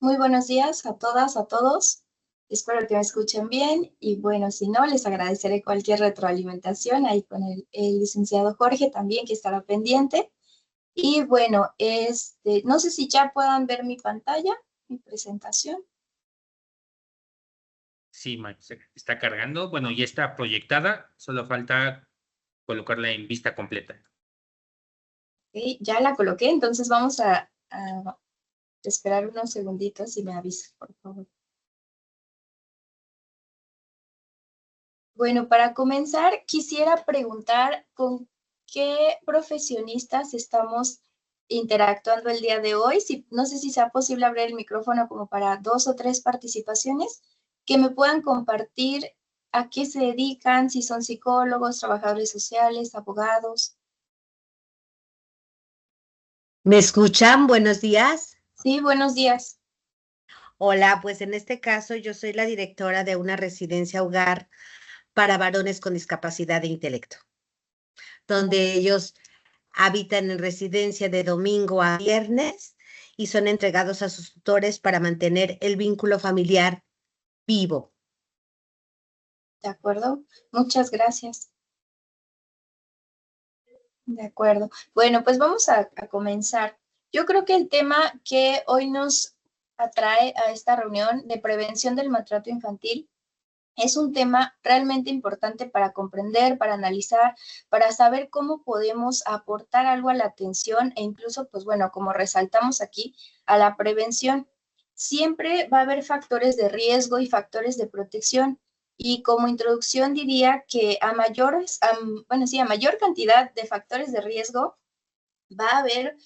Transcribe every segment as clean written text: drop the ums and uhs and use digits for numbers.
Muy buenos días a todas, a todos. Espero que me escuchen bien y bueno, si no, les agradeceré cualquier retroalimentación ahí con el licenciado Jorge también, que estará pendiente. Y bueno, no sé si ya puedan ver mi pantalla, mi presentación. Sí, se está cargando. Bueno, ya está proyectada. Solo falta colocarla en vista completa. Ok, ya la coloqué, entonces vamos a esperar unos segunditos y me avisas, por favor. Bueno, para comenzar, quisiera preguntar con qué profesionistas estamos interactuando el día de hoy. No sé si sea posible abrir el micrófono como para 2 o 3 participaciones, que me puedan compartir a qué se dedican, si son psicólogos, trabajadores sociales, abogados. ¿Me escuchan? Buenos días. Sí, buenos días. Hola, pues en este caso yo soy la directora de una residencia hogar para varones con discapacidad de intelecto, donde ellos habitan en residencia de domingo a viernes y son entregados a sus tutores para mantener el vínculo familiar vivo. De acuerdo, muchas gracias. De acuerdo. Bueno, pues vamos a comenzar. Yo creo que el tema que hoy nos atrae a esta reunión de prevención del maltrato infantil es un tema realmente importante para comprender, para analizar, para saber cómo podemos aportar algo a la atención e incluso, pues bueno, como resaltamos aquí, a la prevención. Siempre va a haber factores de riesgo y factores de protección. Y como introducción diría que a mayor cantidad de factores de riesgo, va a haber,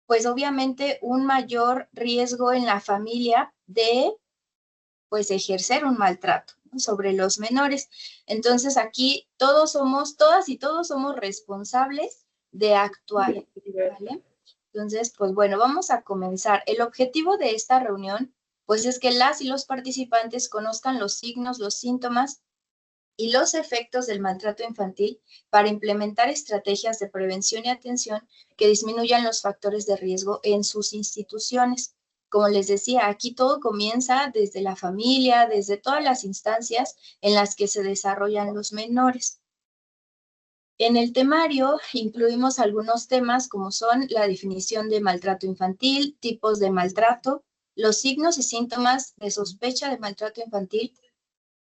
pues obviamente, un mayor riesgo en la familia de pues ejercer un maltrato, ¿no?, sobre los menores. Entonces aquí todas y todos somos responsables de actuar, ¿vale? Entonces, pues bueno, vamos a comenzar. El objetivo de esta reunión, pues es que las y los participantes conozcan los signos, los síntomas y los efectos del maltrato infantil para implementar estrategias de prevención y atención que disminuyan los factores de riesgo en sus instituciones. Como les decía, aquí todo comienza desde la familia, desde todas las instancias en las que se desarrollan los menores. En el temario incluimos algunos temas como son la definición de maltrato infantil, tipos de maltrato, los signos y síntomas de sospecha de maltrato infantil,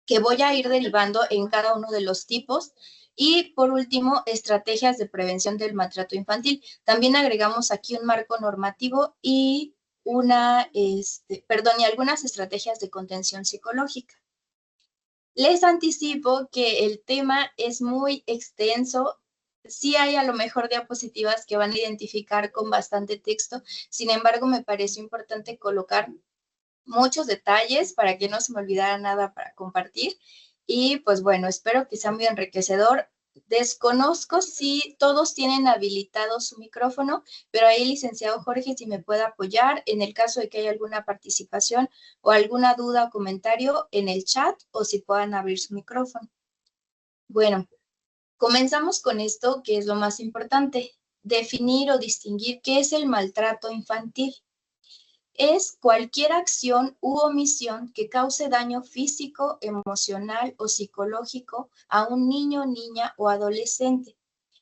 que voy a ir derivando en cada uno de los tipos. Y por último, estrategias de prevención del maltrato infantil. También agregamos aquí un marco normativo y algunas estrategias de contención psicológica. Les anticipo que el tema es muy extenso. Sí hay a lo mejor diapositivas que van a identificar con bastante texto. Sin embargo, me pareció importante colocar muchos detalles para que no se me olvidara nada para compartir. Y pues bueno, espero que sea muy enriquecedor. Desconozco si todos tienen habilitado su micrófono, pero ahí, licenciado Jorge, si me puede apoyar en el caso de que haya alguna participación o alguna duda o comentario en el chat, o si puedan abrir su micrófono. Bueno, comenzamos con esto, que es lo más importante: definir o distinguir qué es el maltrato infantil. Es cualquier acción u omisión que cause daño físico, emocional o psicológico a un niño, niña o adolescente.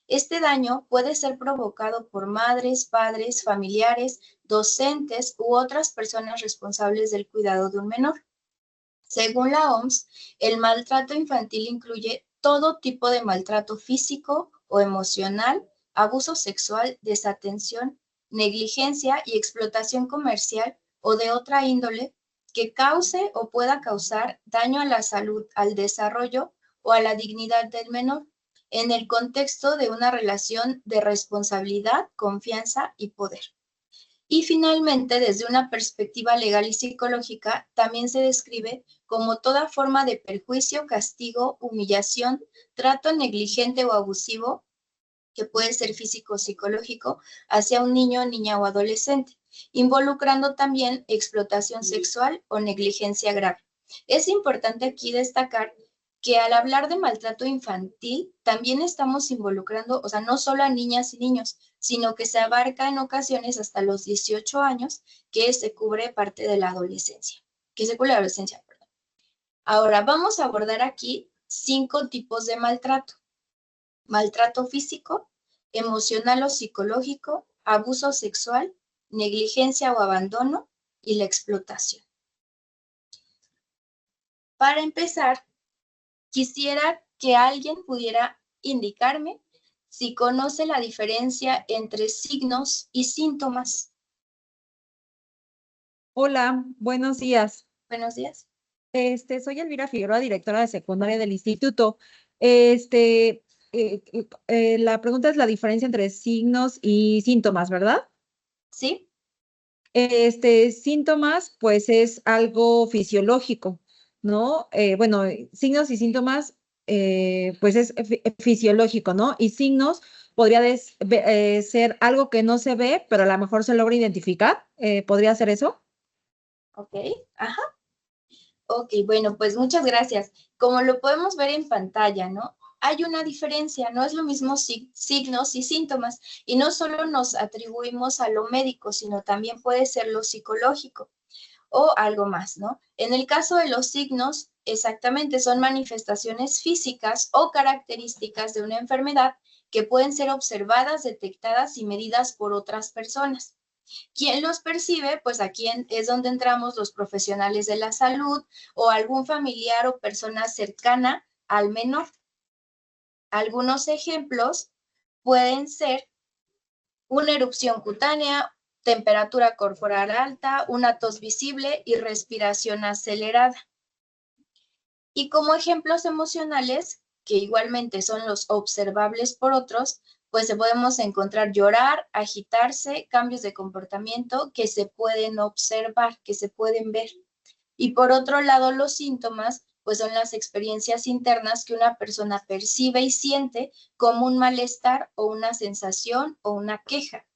Este daño puede ser provocado por madres, padres, familiares, docentes u otras personas responsables del cuidado de un menor. Según la OMS, el maltrato infantil incluye todo tipo de maltrato físico o emocional, abuso sexual, desatención, negligencia y explotación comercial o de otra índole que cause o pueda causar daño a la salud, al desarrollo o a la dignidad del menor, en el contexto de una relación de responsabilidad, confianza y poder. Y finalmente, desde una perspectiva legal y psicológica, también se describe como toda forma de perjuicio, castigo, humillación, trato negligente o abusivo, que puede ser físico o psicológico, hacia un niño, niña o adolescente, involucrando también explotación sexual o negligencia grave. Es importante aquí destacar que al hablar de maltrato infantil, también estamos involucrando, o sea, no solo a niñas y niños, sino que se abarca en ocasiones hasta los 18 años, que se cubre parte de la adolescencia, perdón. Ahora, vamos a abordar aquí 5 tipos de maltrato. Maltrato físico, emocional o psicológico, abuso sexual, negligencia o abandono y la explotación. Para empezar, quisiera que alguien pudiera indicarme si conoce la diferencia entre signos y síntomas. Hola, buenos días. Buenos días. Soy Elvira Figueroa, directora de secundaria del instituto. La pregunta es la diferencia entre signos y síntomas, ¿verdad? ¿Sí? Síntomas, pues es algo fisiológico, ¿no? Bueno, signos y síntomas, pues es fisiológico, ¿no? Y signos podría ser algo que no se ve, pero a lo mejor se logra identificar. ¿Podría ser eso? Ok, ajá. Ok, bueno, pues muchas gracias. Como lo podemos ver en pantalla, ¿no? Hay una diferencia, no es lo mismo signos y síntomas, y no solo nos atribuimos a lo médico, sino también puede ser lo psicológico o algo más, ¿no? En el caso de los signos, exactamente son manifestaciones físicas o características de una enfermedad que pueden ser observadas, detectadas y medidas por otras personas. ¿Quién los percibe? Pues aquí es donde entramos los profesionales de la salud o algún familiar o persona cercana al menor. Algunos ejemplos pueden ser una erupción cutánea, temperatura corporal alta, una tos visible y respiración acelerada. Y como ejemplos emocionales, que igualmente son los observables por otros, pues podemos encontrar llorar, agitarse, cambios de comportamiento que se pueden observar, que se pueden ver. Y por otro lado, los síntomas, pues son las experiencias internas que una persona percibe y siente como un malestar o una sensación o una queja.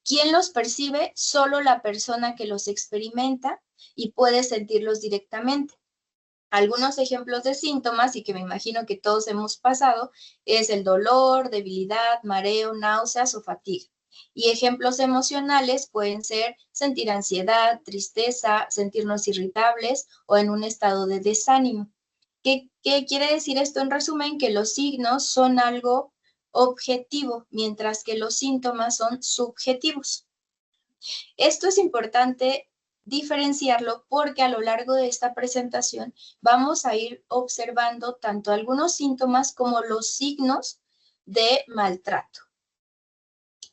¿Quién los percibe? Solo la persona que los experimenta y puede sentirlos directamente. Algunos ejemplos de síntomas, y que me imagino que todos hemos pasado, es el dolor, debilidad, mareo, náuseas o fatiga. Y ejemplos emocionales pueden ser sentir ansiedad, tristeza, sentirnos irritables o en un estado de desánimo. ¿Qué quiere decir esto en resumen? Que los signos son algo objetivo, mientras que los síntomas son subjetivos. Esto es importante diferenciarlo porque a lo largo de esta presentación vamos a ir observando tanto algunos síntomas como los signos de maltrato.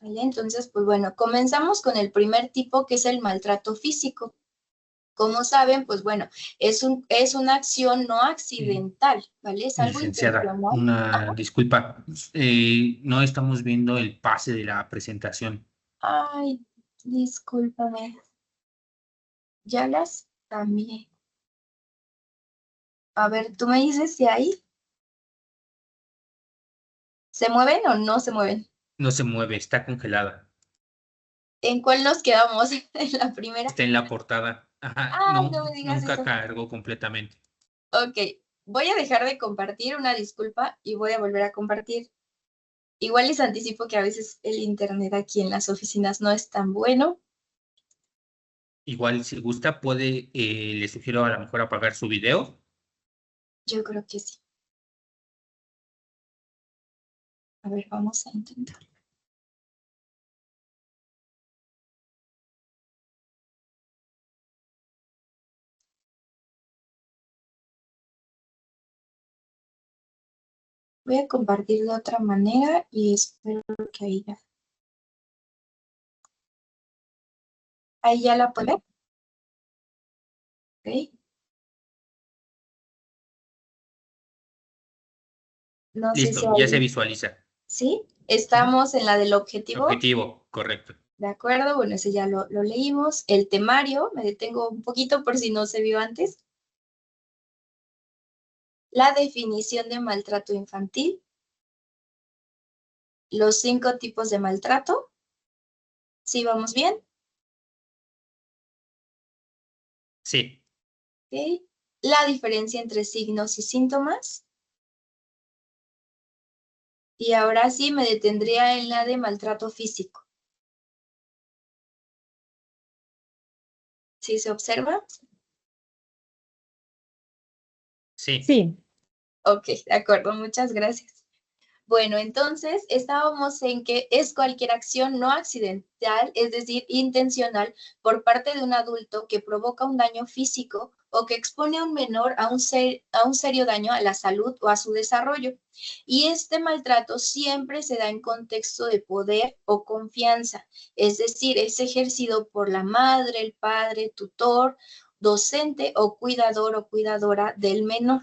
¿Vale? Entonces, pues bueno, comenzamos con el primer tipo, que es el maltrato físico. Como saben, pues bueno, es una acción no accidental, ¿vale? Es algo Licenciada, intencional. una disculpa. No estamos viendo el pase de la presentación. Ay, discúlpame. Ya las cambié. A ver, tú me dices si ahí se mueven o no se mueven. No se mueve, está congelada. ¿En cuál nos quedamos? ¿En la primera? Está en la portada. Ajá, Ay, no no, me digas nunca eso. cargó completamente. Ok, voy a dejar de compartir, una disculpa, y voy a volver a compartir. Igual les anticipo que a veces el internet aquí en las oficinas no es tan bueno. Igual, si gusta, le sugiero a lo mejor apagar su video. Yo creo que sí. A ver, vamos a intentar. Voy a compartir de otra manera y espero que ahí ya. Ahí ya la pueden ver. Ok. No sé si Listo, ya se ahí. visualiza. ¿Sí? Estamos en la del objetivo. Objetivo, correcto. ¿De acuerdo? Bueno, ese ya lo leímos. El temario, me detengo un poquito por si no se vio antes. La definición de maltrato infantil. Los 5 tipos de maltrato. ¿Sí vamos bien? Sí, ¿Ok? La diferencia entre signos y síntomas. Y ahora sí me detendría en la de maltrato físico. ¿Sí se observa? Sí. Sí, Ok, de acuerdo, muchas gracias. Bueno, entonces estábamos en que es cualquier acción no accidental, es decir, intencional, por parte de un adulto que provoca un daño físico o que expone a un menor a un serio daño a la salud o a su desarrollo. Y este maltrato siempre se da en contexto de poder o confianza, es decir, es ejercido por la madre, el padre, tutor, docente o cuidador o cuidadora del menor.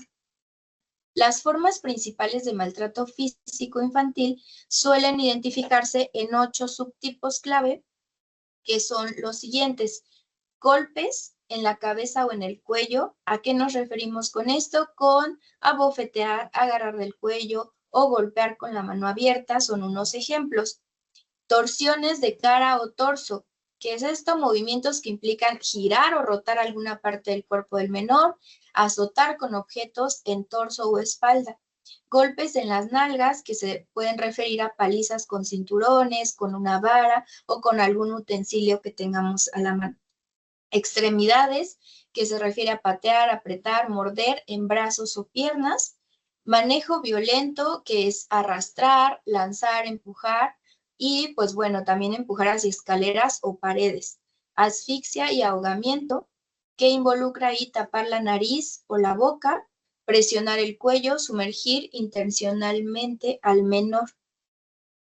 Las formas principales de maltrato físico infantil suelen identificarse en 8 subtipos clave, que son los siguientes: golpes en la cabeza o en el cuello. ¿A qué nos referimos con esto? Con abofetear, agarrar del cuello o golpear con la mano abierta son unos ejemplos. Torsiones de cara o torso. ¿Qué es esto? Movimientos que implican girar o rotar alguna parte del cuerpo del menor, azotar con objetos en torso o espalda. Golpes en las nalgas, que se pueden referir a palizas con cinturones, con una vara o con algún utensilio que tengamos a la mano. Extremidades, que se refiere a patear, apretar, morder en brazos o piernas. Manejo violento, que es arrastrar, lanzar, empujar, y pues bueno, también empujar hacia escaleras o paredes. Asfixia y ahogamiento, que involucra ahí tapar la nariz o la boca, presionar el cuello, sumergir intencionalmente al menor.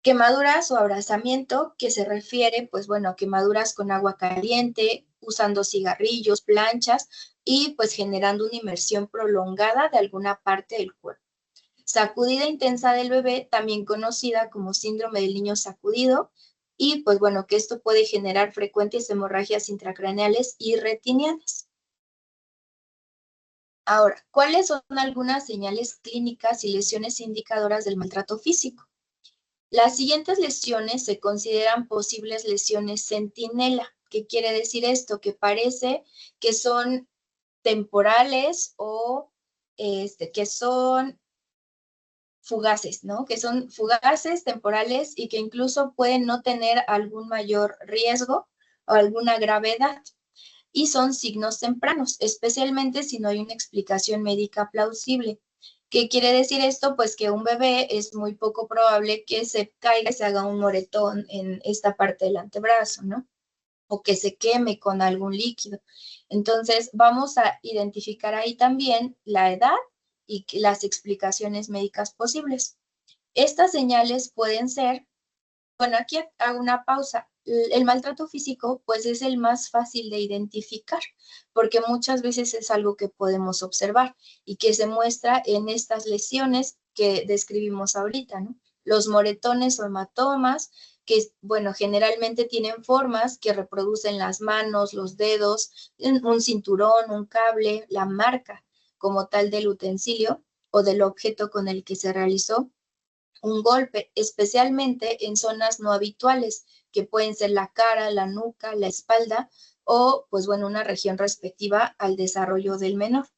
Quemaduras o abrazamiento, que se refiere, pues bueno, a quemaduras con agua caliente, usando cigarrillos, planchas y pues generando una inmersión prolongada de alguna parte del cuerpo. Sacudida intensa del bebé, también conocida como síndrome del niño sacudido, y pues bueno, que esto puede generar frecuentes hemorragias intracraneales y retinianas. Ahora, ¿cuáles son algunas señales clínicas y lesiones indicadoras del maltrato físico? Las siguientes lesiones se consideran posibles lesiones centinela. ¿Qué quiere decir esto? Que parece que son temporales o que son fugaces, ¿no? Que son fugaces, temporales y que incluso pueden no tener algún mayor riesgo o alguna gravedad. Y son signos tempranos, especialmente si no hay una explicación médica plausible. ¿Qué quiere decir esto? Pues que un bebé es muy poco probable que se caiga y se haga un moretón en esta parte del antebrazo, ¿no? O que se queme con algún líquido. Entonces, vamos a identificar ahí también la edad y las explicaciones médicas posibles. Estas señales pueden ser, bueno, aquí hago una pausa. El maltrato físico, pues es el más fácil de identificar, porque muchas veces es algo que podemos observar y que se muestra en estas lesiones que describimos ahorita, ¿no? Los moretones o hematomas, que, bueno, generalmente tienen formas que reproducen las manos, los dedos, un cinturón, un cable, la marca como tal del utensilio o del objeto con el que se realizó un golpe, especialmente en zonas no habituales, que pueden ser la cara, la nuca, la espalda o, pues bueno, una región respectiva al desarrollo del menor.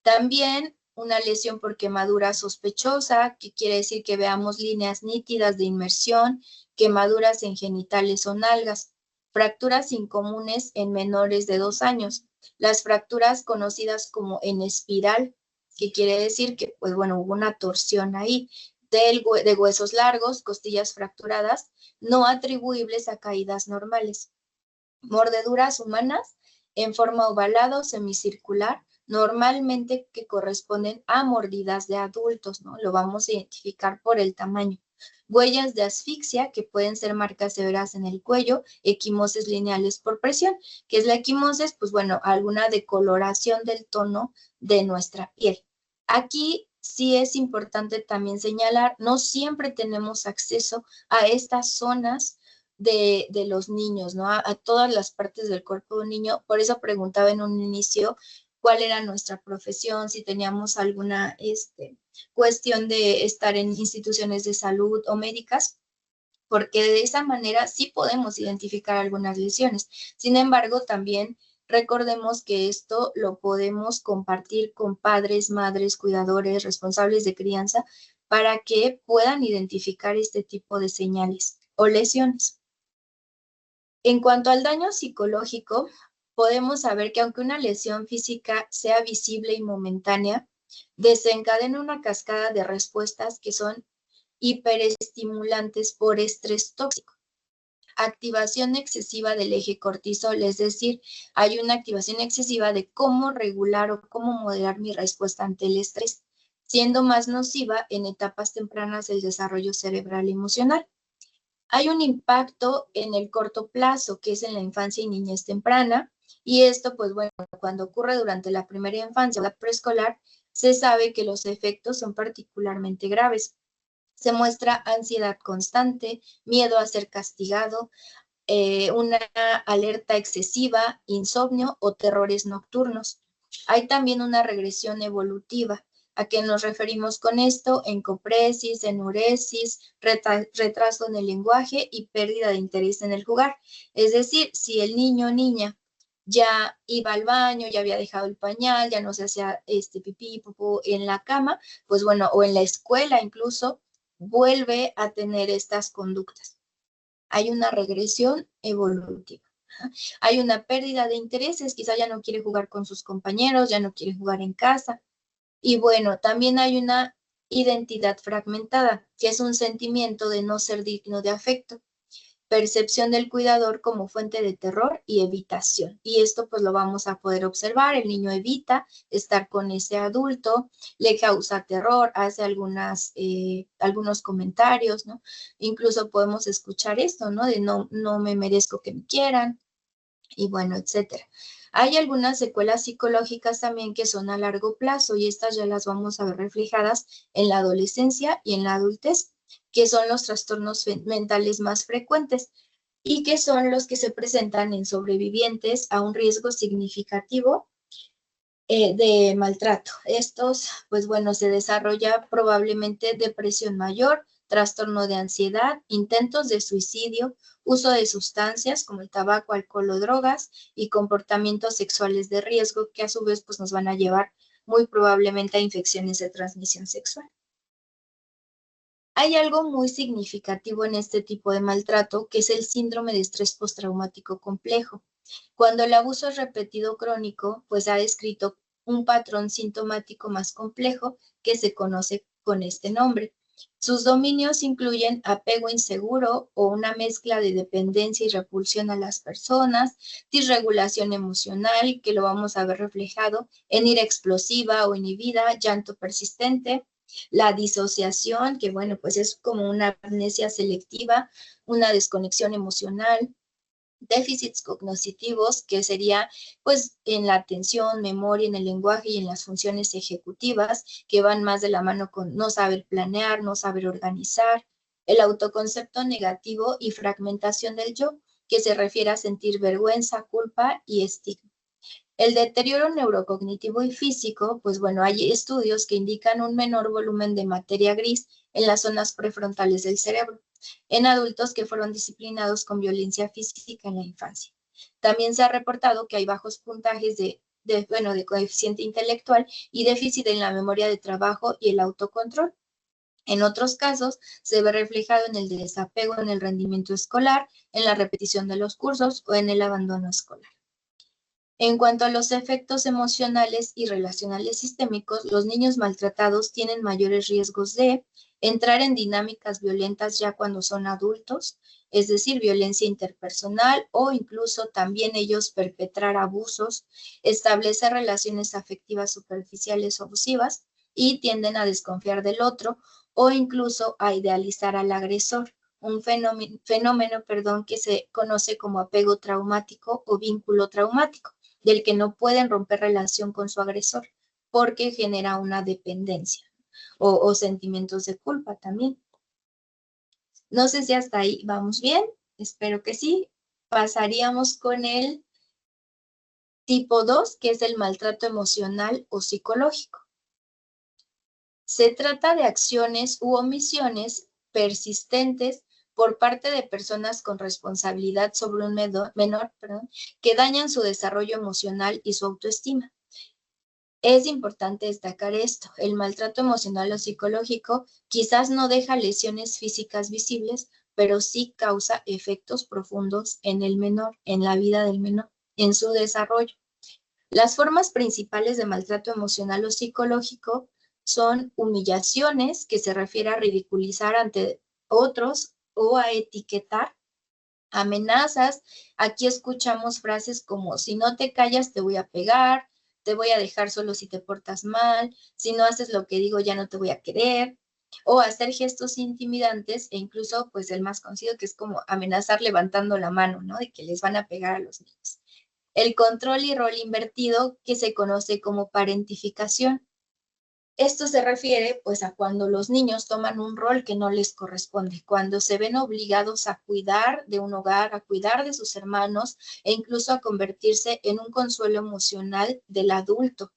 También una lesión por quemadura sospechosa, que quiere decir que veamos líneas nítidas de inmersión, quemaduras en genitales o nalgas, fracturas incomunes en menores de 2 años, las fracturas conocidas como en espiral, que quiere decir que, pues bueno, hubo una torsión ahí, de huesos largos, costillas fracturadas, no atribuibles a caídas normales. Mordeduras humanas en forma ovalada o semicircular, normalmente que corresponden a mordidas de adultos, ¿no? Lo vamos a identificar por el tamaño. Huellas de asfixia, que pueden ser marcas severas en el cuello, equimosis lineales por presión. ¿Qué es la equimosis? Pues bueno, alguna decoloración del tono de nuestra piel. Aquí sí es importante también señalar, no siempre tenemos acceso a estas zonas de los niños, ¿no? A todas las partes del cuerpo de un niño. Por eso preguntaba en un inicio cuál era nuestra profesión, si teníamos alguna cuestión de estar en instituciones de salud o médicas, porque de esa manera sí podemos identificar algunas lesiones. Sin embargo, también recordemos que esto lo podemos compartir con padres, madres, cuidadores, responsables de crianza, para que puedan identificar este tipo de señales o lesiones. En cuanto al daño psicológico, podemos saber que aunque una lesión física sea visible y momentánea, desencadena una cascada de respuestas que son hiperestimulantes por estrés tóxico. Activación excesiva del eje cortisol, es decir, hay una activación excesiva de cómo regular o cómo moderar mi respuesta ante el estrés, siendo más nociva en etapas tempranas del desarrollo cerebral y emocional. Hay un impacto en el corto plazo, que es en la infancia y niñez temprana, y esto, pues bueno, cuando ocurre durante la primera infancia o la preescolar, se sabe que los efectos son particularmente graves. Se muestra ansiedad constante, miedo a ser castigado, una alerta excesiva, insomnio o terrores nocturnos. Hay también una regresión evolutiva. ¿A qué nos referimos con esto? Encopresis, enuresis, retraso en el lenguaje y pérdida de interés en el jugar. Es decir, si el niño o niña ya iba al baño, ya había dejado el pañal, ya no se hacía pipí, popó en la cama, pues bueno, o en la escuela incluso, vuelve a tener estas conductas. Hay una regresión evolutiva. Hay una pérdida de intereses, quizá ya no quiere jugar con sus compañeros, ya no quiere jugar en casa. Y bueno, también hay una identidad fragmentada, que es un sentimiento de no ser digno de afecto. Percepción del cuidador como fuente de terror y evitación. Y esto pues lo vamos a poder observar. El niño evita estar con ese adulto, le causa terror, hace algunos comentarios, ¿no? Incluso podemos escuchar esto, ¿no? De no me merezco que me quieran, y bueno, etcétera. Hay algunas secuelas psicológicas también que son a largo plazo y estas ya las vamos a ver reflejadas en la adolescencia y en la adultez, que son los trastornos mentales más frecuentes y que son los que se presentan en sobrevivientes a un riesgo significativo de maltrato. Estos, pues bueno, se desarrolla probablemente depresión mayor, trastorno de ansiedad, intentos de suicidio, uso de sustancias como el tabaco, alcohol o drogas y comportamientos sexuales de riesgo que a su vez pues nos van a llevar muy probablemente a infecciones de transmisión sexual. Hay algo muy significativo en este tipo de maltrato, que es el síndrome de estrés postraumático complejo. Cuando el abuso es repetido crónico, pues ha descrito un patrón sintomático más complejo que se conoce con este nombre. Sus dominios incluyen apego inseguro o una mezcla de dependencia y repulsión a las personas, disregulación emocional, que lo vamos a ver reflejado en ira explosiva o inhibida, llanto persistente, la disociación, que bueno, pues es como una amnesia selectiva, una desconexión emocional, déficits cognitivos, que sería pues en la atención, memoria, en el lenguaje y en las funciones ejecutivas, que van más de la mano con no saber planear, no saber organizar, el autoconcepto negativo y fragmentación del yo, que se refiere a sentir vergüenza, culpa y estigma. El deterioro neurocognitivo y físico, pues bueno, hay estudios que indican un menor volumen de materia gris en las zonas prefrontales del cerebro, en adultos que fueron disciplinados con violencia física en la infancia. También se ha reportado que hay bajos puntajes de coeficiente intelectual y déficit en la memoria de trabajo y el autocontrol. En otros casos, se ve reflejado en el desapego en el rendimiento escolar, en la repetición de los cursos o en el abandono escolar. En cuanto a los efectos emocionales y relacionales sistémicos, los niños maltratados tienen mayores riesgos de entrar en dinámicas violentas ya cuando son adultos, es decir, violencia interpersonal o incluso también ellos perpetrar abusos, establecer relaciones afectivas superficiales o abusivas y tienden a desconfiar del otro o incluso a idealizar al agresor, un fenómeno que se conoce como apego traumático o vínculo traumático, del que no pueden romper relación con su agresor porque genera una dependencia o sentimientos de culpa también. No sé si hasta ahí vamos bien, espero que sí. Pasaríamos con el tipo 2, que es el maltrato emocional o psicológico. Se trata de acciones u omisiones persistentes por parte de personas con responsabilidad sobre un menor, que dañan su desarrollo emocional y su autoestima. Es importante destacar esto, el maltrato emocional o psicológico quizás no deja lesiones físicas visibles, pero sí causa efectos profundos en el menor, en la vida del menor, en su desarrollo. Las formas principales de maltrato emocional o psicológico son humillaciones, que se refiere a ridiculizar ante otros o a etiquetar, amenazas. Aquí escuchamos frases como: si no te callas te voy a pegar, te voy a dejar solo si te portas mal, si no haces lo que digo ya no te voy a querer, o hacer gestos intimidantes, e incluso pues el más conocido, que es como amenazar levantando la mano, ¿no? De que les van a pegar a los niños. El control y rol invertido, que se conoce como parentificación. Esto se refiere pues a cuando los niños toman un rol que no les corresponde, cuando se ven obligados a cuidar de un hogar, a cuidar de sus hermanos e incluso a convertirse en un consuelo emocional del adulto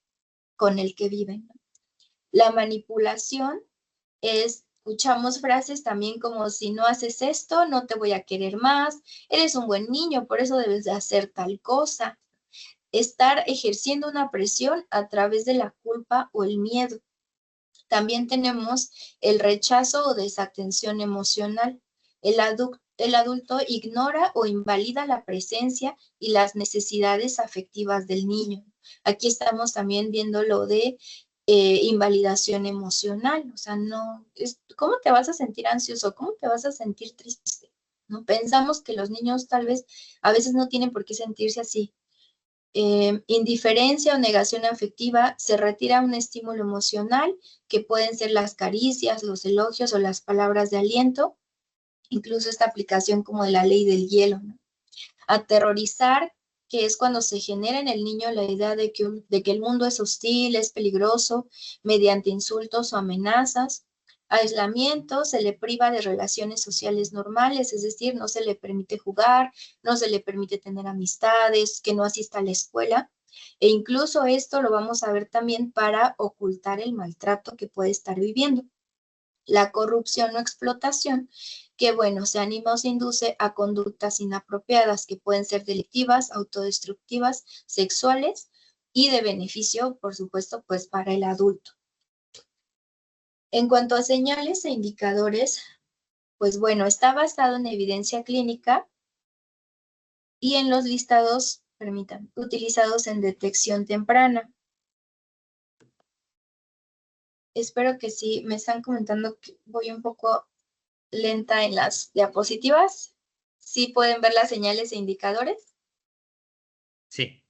con el que viven. La manipulación es, escuchamos frases también como: si no haces esto, no te voy a querer más, eres un buen niño, por eso debes de hacer tal cosa. Estar ejerciendo una presión a través de la culpa o el miedo. También tenemos el rechazo o desatención emocional. El adulto ignora o invalida la presencia y las necesidades afectivas del niño. Aquí estamos también viendo lo de invalidación emocional. O sea, no, ¿cómo te vas a sentir ansioso? ¿Cómo te vas a sentir triste? ¿No? Pensamos que los niños tal vez a veces no tienen por qué sentirse así. Indiferencia o negación afectiva, se retira un estímulo emocional, que pueden ser las caricias, los elogios o las palabras de aliento, incluso esta aplicación como de la ley del hielo, ¿no? Aterrorizar, que es cuando se genera en el niño la idea de que el mundo es hostil, es peligroso, mediante insultos o amenazas. Aislamiento, se le priva de relaciones sociales normales, es decir, no se le permite jugar, no se le permite tener amistades, que no asista a la escuela. E incluso esto lo vamos a ver también para ocultar el maltrato que puede estar viviendo. La corrupción o explotación, que bueno, se anima o se induce a conductas inapropiadas que pueden ser delictivas, autodestructivas, sexuales y de beneficio, por supuesto, pues para el adulto. En cuanto a señales e indicadores, pues bueno, está basado en evidencia clínica y en los listados, permítanme, utilizados en detección temprana. Espero que sí, me están comentando que voy un poco lenta en las diapositivas. ¿Sí pueden ver las señales e indicadores? Sí.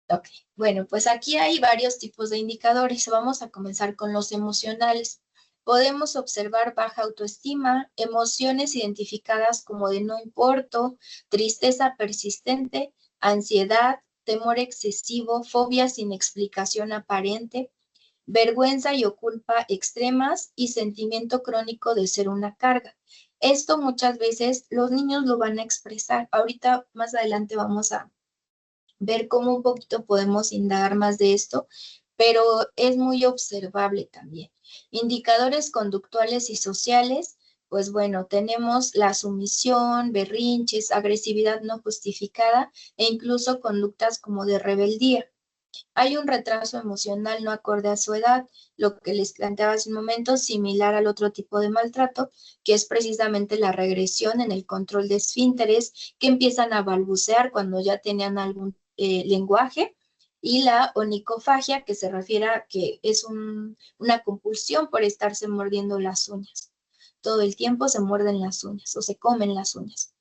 Ok, bueno, pues aquí hay varios tipos de indicadores. Vamos a comenzar con los emocionales. Podemos observar baja autoestima, emociones identificadas como de no importo, tristeza persistente, ansiedad, temor excesivo, fobia sin explicación aparente, vergüenza y o culpa extremas y sentimiento crónico de ser una carga. Esto muchas veces los niños lo van a expresar. Ahorita más adelante vamos a ver cómo un poquito podemos indagar más de esto, pero es muy observable también. Indicadores conductuales y sociales, pues bueno, tenemos la sumisión, berrinches, agresividad no justificada e incluso conductas como de rebeldía. Hay un retraso emocional no acorde a su edad, lo que les planteaba hace un momento, similar al otro tipo de maltrato, que es precisamente la regresión en el control de esfínteres, que empiezan a balbucear cuando ya tenían algún lenguaje, y la onicofagia, que se refiere a que es una compulsión por estarse mordiendo las uñas. Todo el tiempo se muerden las uñas o se comen las uñas.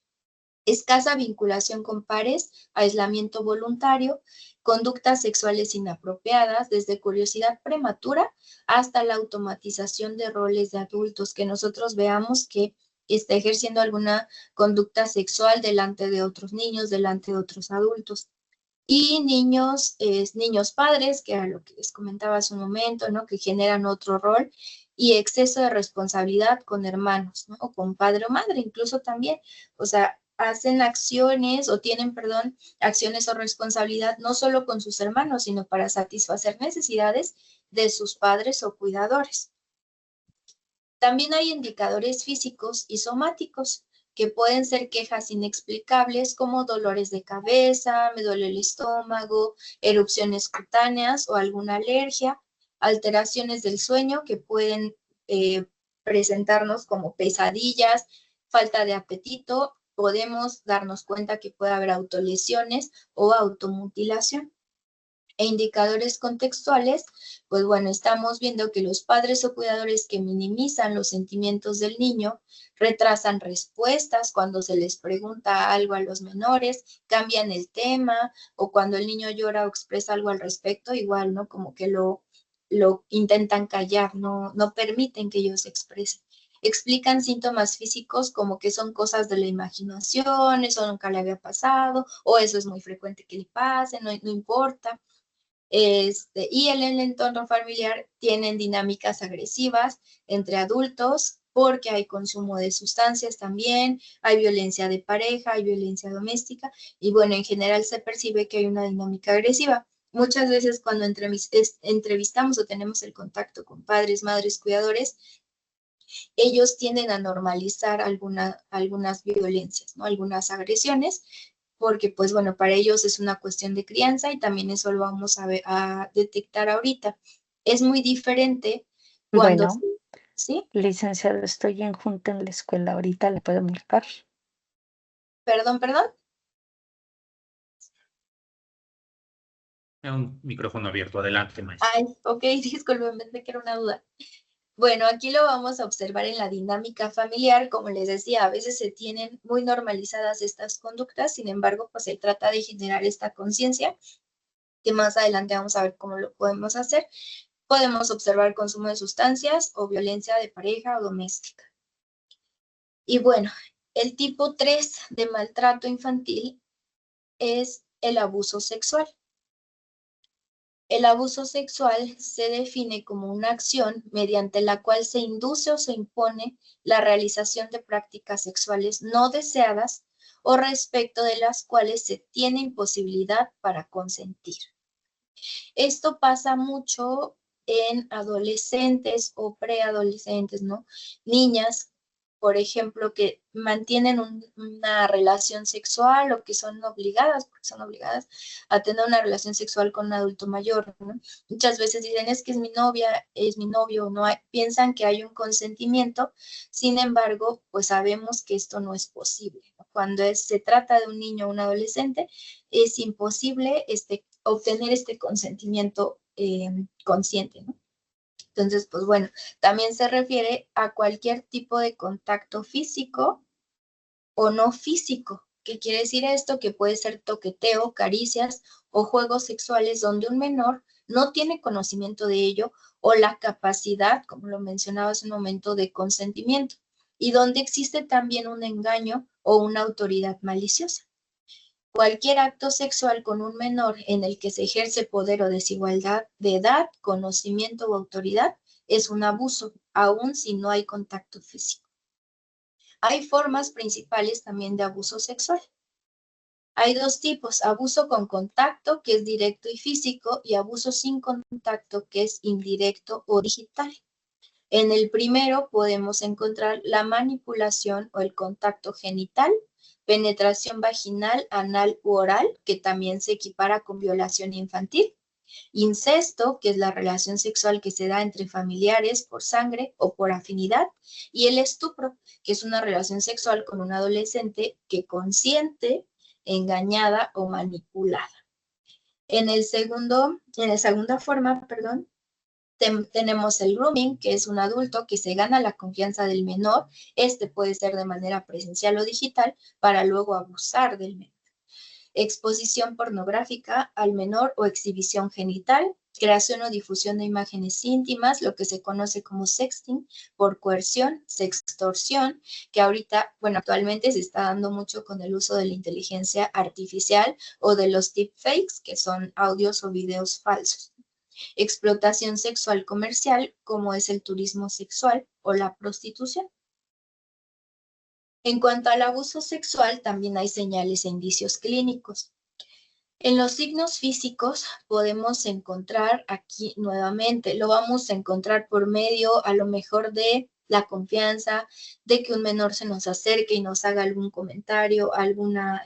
Escasa vinculación con pares, aislamiento voluntario, conductas sexuales inapropiadas, desde curiosidad prematura hasta la automatización de roles de adultos, que nosotros veamos que está ejerciendo alguna conducta sexual delante de otros niños, delante de otros adultos. Y niños padres, que era lo que les comentaba hace un momento, ¿no? Que generan otro rol, y exceso de responsabilidad con hermanos, ¿no? O con padre o madre, incluso también. O sea, hacen acciones o tienen, perdón, acciones o responsabilidad no solo con sus hermanos, sino para satisfacer necesidades de sus padres o cuidadores. También hay indicadores físicos y somáticos. que pueden ser quejas inexplicables como dolores de cabeza, me duele el estómago, erupciones cutáneas o alguna alergia, alteraciones del sueño que pueden presentarnos como pesadillas, falta de apetito. Podemos darnos cuenta que puede haber autolesiones o automutilación. E indicadores contextuales, pues bueno, estamos viendo que los padres o cuidadores que minimizan los sentimientos del niño, retrasan respuestas cuando se les pregunta algo a los menores, cambian el tema, o cuando el niño llora o expresa algo al respecto, igual, ¿no? Como que lo intentan callar, no permiten que ellos se expresen. Explican síntomas físicos como que son cosas de la imaginación, eso nunca le había pasado, o eso es muy frecuente que le pase, no importa. Y en el entorno familiar tienen dinámicas agresivas entre adultos porque hay consumo de sustancias también, hay violencia de pareja, hay violencia doméstica y bueno, en general se percibe que hay una dinámica agresiva. Muchas veces cuando entrevistamos o tenemos el contacto con padres, madres, cuidadores, ellos tienden a normalizar algunas violencias, ¿no? Algunas agresiones, porque pues bueno, para ellos es una cuestión de crianza y también eso lo vamos a detectar ahorita. Es muy diferente cuando... Bueno, ¿Sí? licenciado, estoy en junta en la escuela, ahorita le puedo marcar. Perdón. Un micrófono abierto, adelante, maestra. Ay, ok, disculpen, pensé que era una duda. Bueno, aquí lo vamos a observar en la dinámica familiar. Como les decía, a veces se tienen muy normalizadas estas conductas, sin embargo, pues se trata de generar esta conciencia, que más adelante vamos a ver cómo lo podemos hacer. Podemos observar consumo de sustancias o violencia de pareja o doméstica. Y bueno, el tipo 3 de maltrato infantil es el abuso sexual. El abuso sexual se define como una acción mediante la cual se induce o se impone la realización de prácticas sexuales no deseadas o respecto de las cuales se tiene imposibilidad para consentir. Esto pasa mucho en adolescentes o preadolescentes, ¿no? Niñas, por ejemplo, que mantienen una relación sexual o que son obligadas, porque son obligadas a tener una relación sexual con un adulto mayor, ¿no? Muchas veces dicen, es que es mi novia, es mi novio, no piensan que hay un consentimiento, sin embargo, pues sabemos que esto no es posible, ¿no? Cuando se trata de un niño o un adolescente, es imposible obtener este consentimiento consciente, ¿no? Entonces, pues bueno, también se refiere a cualquier tipo de contacto físico o no físico. ¿Qué quiere decir esto? Que puede ser toqueteo, caricias o juegos sexuales donde un menor no tiene conocimiento de ello o la capacidad, como lo mencionaba hace un momento, de consentimiento y donde existe también un engaño o una autoridad maliciosa. Cualquier acto sexual con un menor en el que se ejerce poder o desigualdad de edad, conocimiento o autoridad es un abuso, aun si no hay contacto físico. Hay formas principales también de abuso sexual. Hay dos tipos, abuso con contacto, que es directo y físico, y abuso sin contacto, que es indirecto o digital. En el primero podemos encontrar la manipulación o el contacto genital, penetración vaginal, anal u oral, que también se equipara con violación infantil, incesto, que es la relación sexual que se da entre familiares por sangre o por afinidad, y el estupro, que es una relación sexual con un adolescente que consiente, engañada o manipulada. En la segunda forma, tenemos el grooming, que es un adulto que se gana la confianza del menor. Este puede ser de manera presencial o digital para luego abusar del menor. Exposición pornográfica al menor o exhibición genital, creación o difusión de imágenes íntimas, lo que se conoce como sexting, por coerción, sextorsión, que ahorita, bueno, actualmente se está dando mucho con el uso de la inteligencia artificial o de los deepfakes, que son audios o videos falsos. Explotación sexual comercial, como es el turismo sexual o la prostitución. En cuanto al abuso sexual, también hay señales e indicios clínicos. En los signos físicos podemos encontrar aquí nuevamente, lo vamos a encontrar por medio a lo mejor de la confianza, de que un menor se nos acerque y nos haga algún comentario, alguna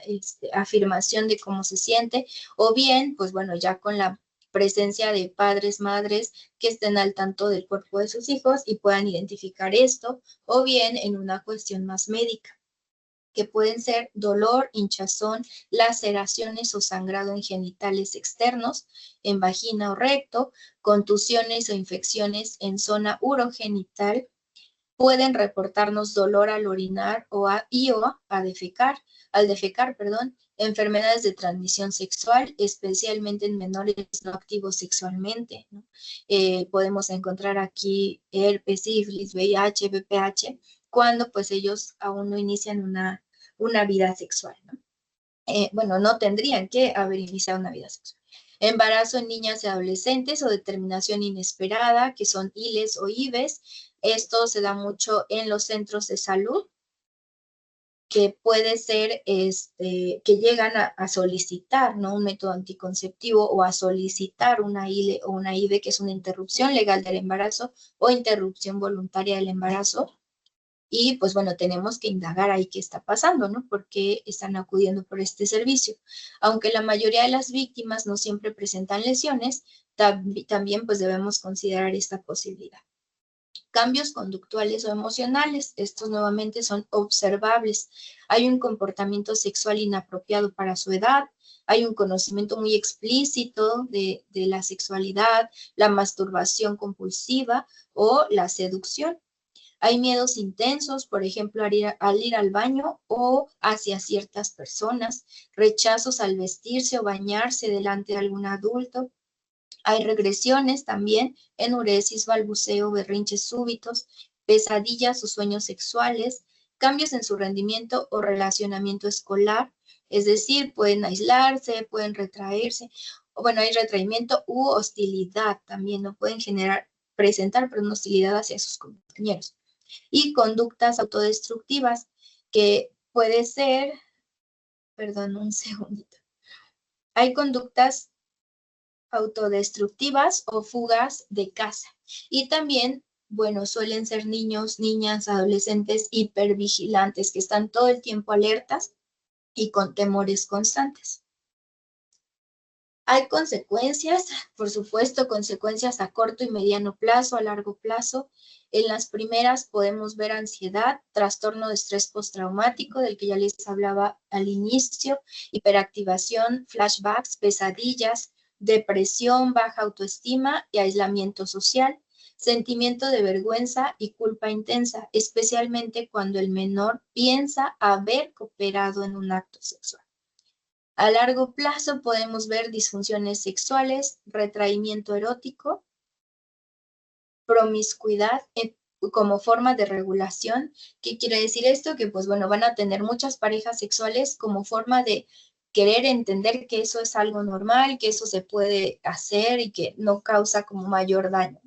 afirmación de cómo se siente, o bien, pues bueno, ya con la presencia de padres, madres que estén al tanto del cuerpo de sus hijos y puedan identificar esto, o bien en una cuestión más médica, que pueden ser dolor, hinchazón, laceraciones o sangrado en genitales externos, en vagina o recto, contusiones o infecciones en zona urogenital. Pueden reportarnos dolor al orinar o al defecar, enfermedades de transmisión sexual, especialmente en menores no activos sexualmente, ¿no? Podemos encontrar aquí herpes, sífilis, VIH, VPH, cuando pues ellos aún no inician una vida sexual, ¿no? Bueno, no tendrían que haber iniciado una vida sexual. Embarazo en niñas y adolescentes o determinación inesperada, que son ILES o IVES. Esto se da mucho en los centros de salud, que puede ser que llegan a solicitar, ¿no?, un método anticonceptivo o a solicitar una ILE o una IVE, que es una interrupción legal del embarazo o interrupción voluntaria del embarazo. Y pues bueno, tenemos que indagar ahí qué está pasando, ¿no? ¿Por qué están acudiendo por este servicio? Aunque la mayoría de las víctimas no siempre presentan lesiones, también pues debemos considerar esta posibilidad. Cambios conductuales o emocionales, estos nuevamente son observables. Hay un comportamiento sexual inapropiado para su edad, hay un conocimiento muy explícito de la sexualidad, la masturbación compulsiva o la seducción. Hay miedos intensos, por ejemplo, al ir al baño o hacia ciertas personas, rechazos al vestirse o bañarse delante de algún adulto. Hay regresiones también, enuresis, balbuceo, berrinches súbitos, pesadillas o sueños sexuales, cambios en su rendimiento o relacionamiento escolar, es decir, pueden aislarse, pueden retraerse, o bueno, hay retraimiento u hostilidad también, no pueden presentar una hostilidad hacia sus compañeros. Y conductas autodestructivas, que puede ser, perdón, un segundito. Hay conductas autodestructivas o fugas de casa. Y también, bueno, suelen ser niños, niñas, adolescentes hipervigilantes que están todo el tiempo alertas y con temores constantes. Hay consecuencias, por supuesto, consecuencias a corto y mediano plazo, a largo plazo. En las primeras podemos ver ansiedad, trastorno de estrés postraumático, del que ya les hablaba al inicio, hiperactivación, flashbacks, pesadillas, depresión, baja autoestima y aislamiento social, sentimiento de vergüenza y culpa intensa, especialmente cuando el menor piensa haber cooperado en un acto sexual. A largo plazo podemos ver disfunciones sexuales, retraimiento erótico, promiscuidad como forma de regulación. ¿Qué quiere decir esto? Que pues bueno, van a tener muchas parejas sexuales como forma de querer entender que eso es algo normal, que eso se puede hacer y que no causa como mayor daño.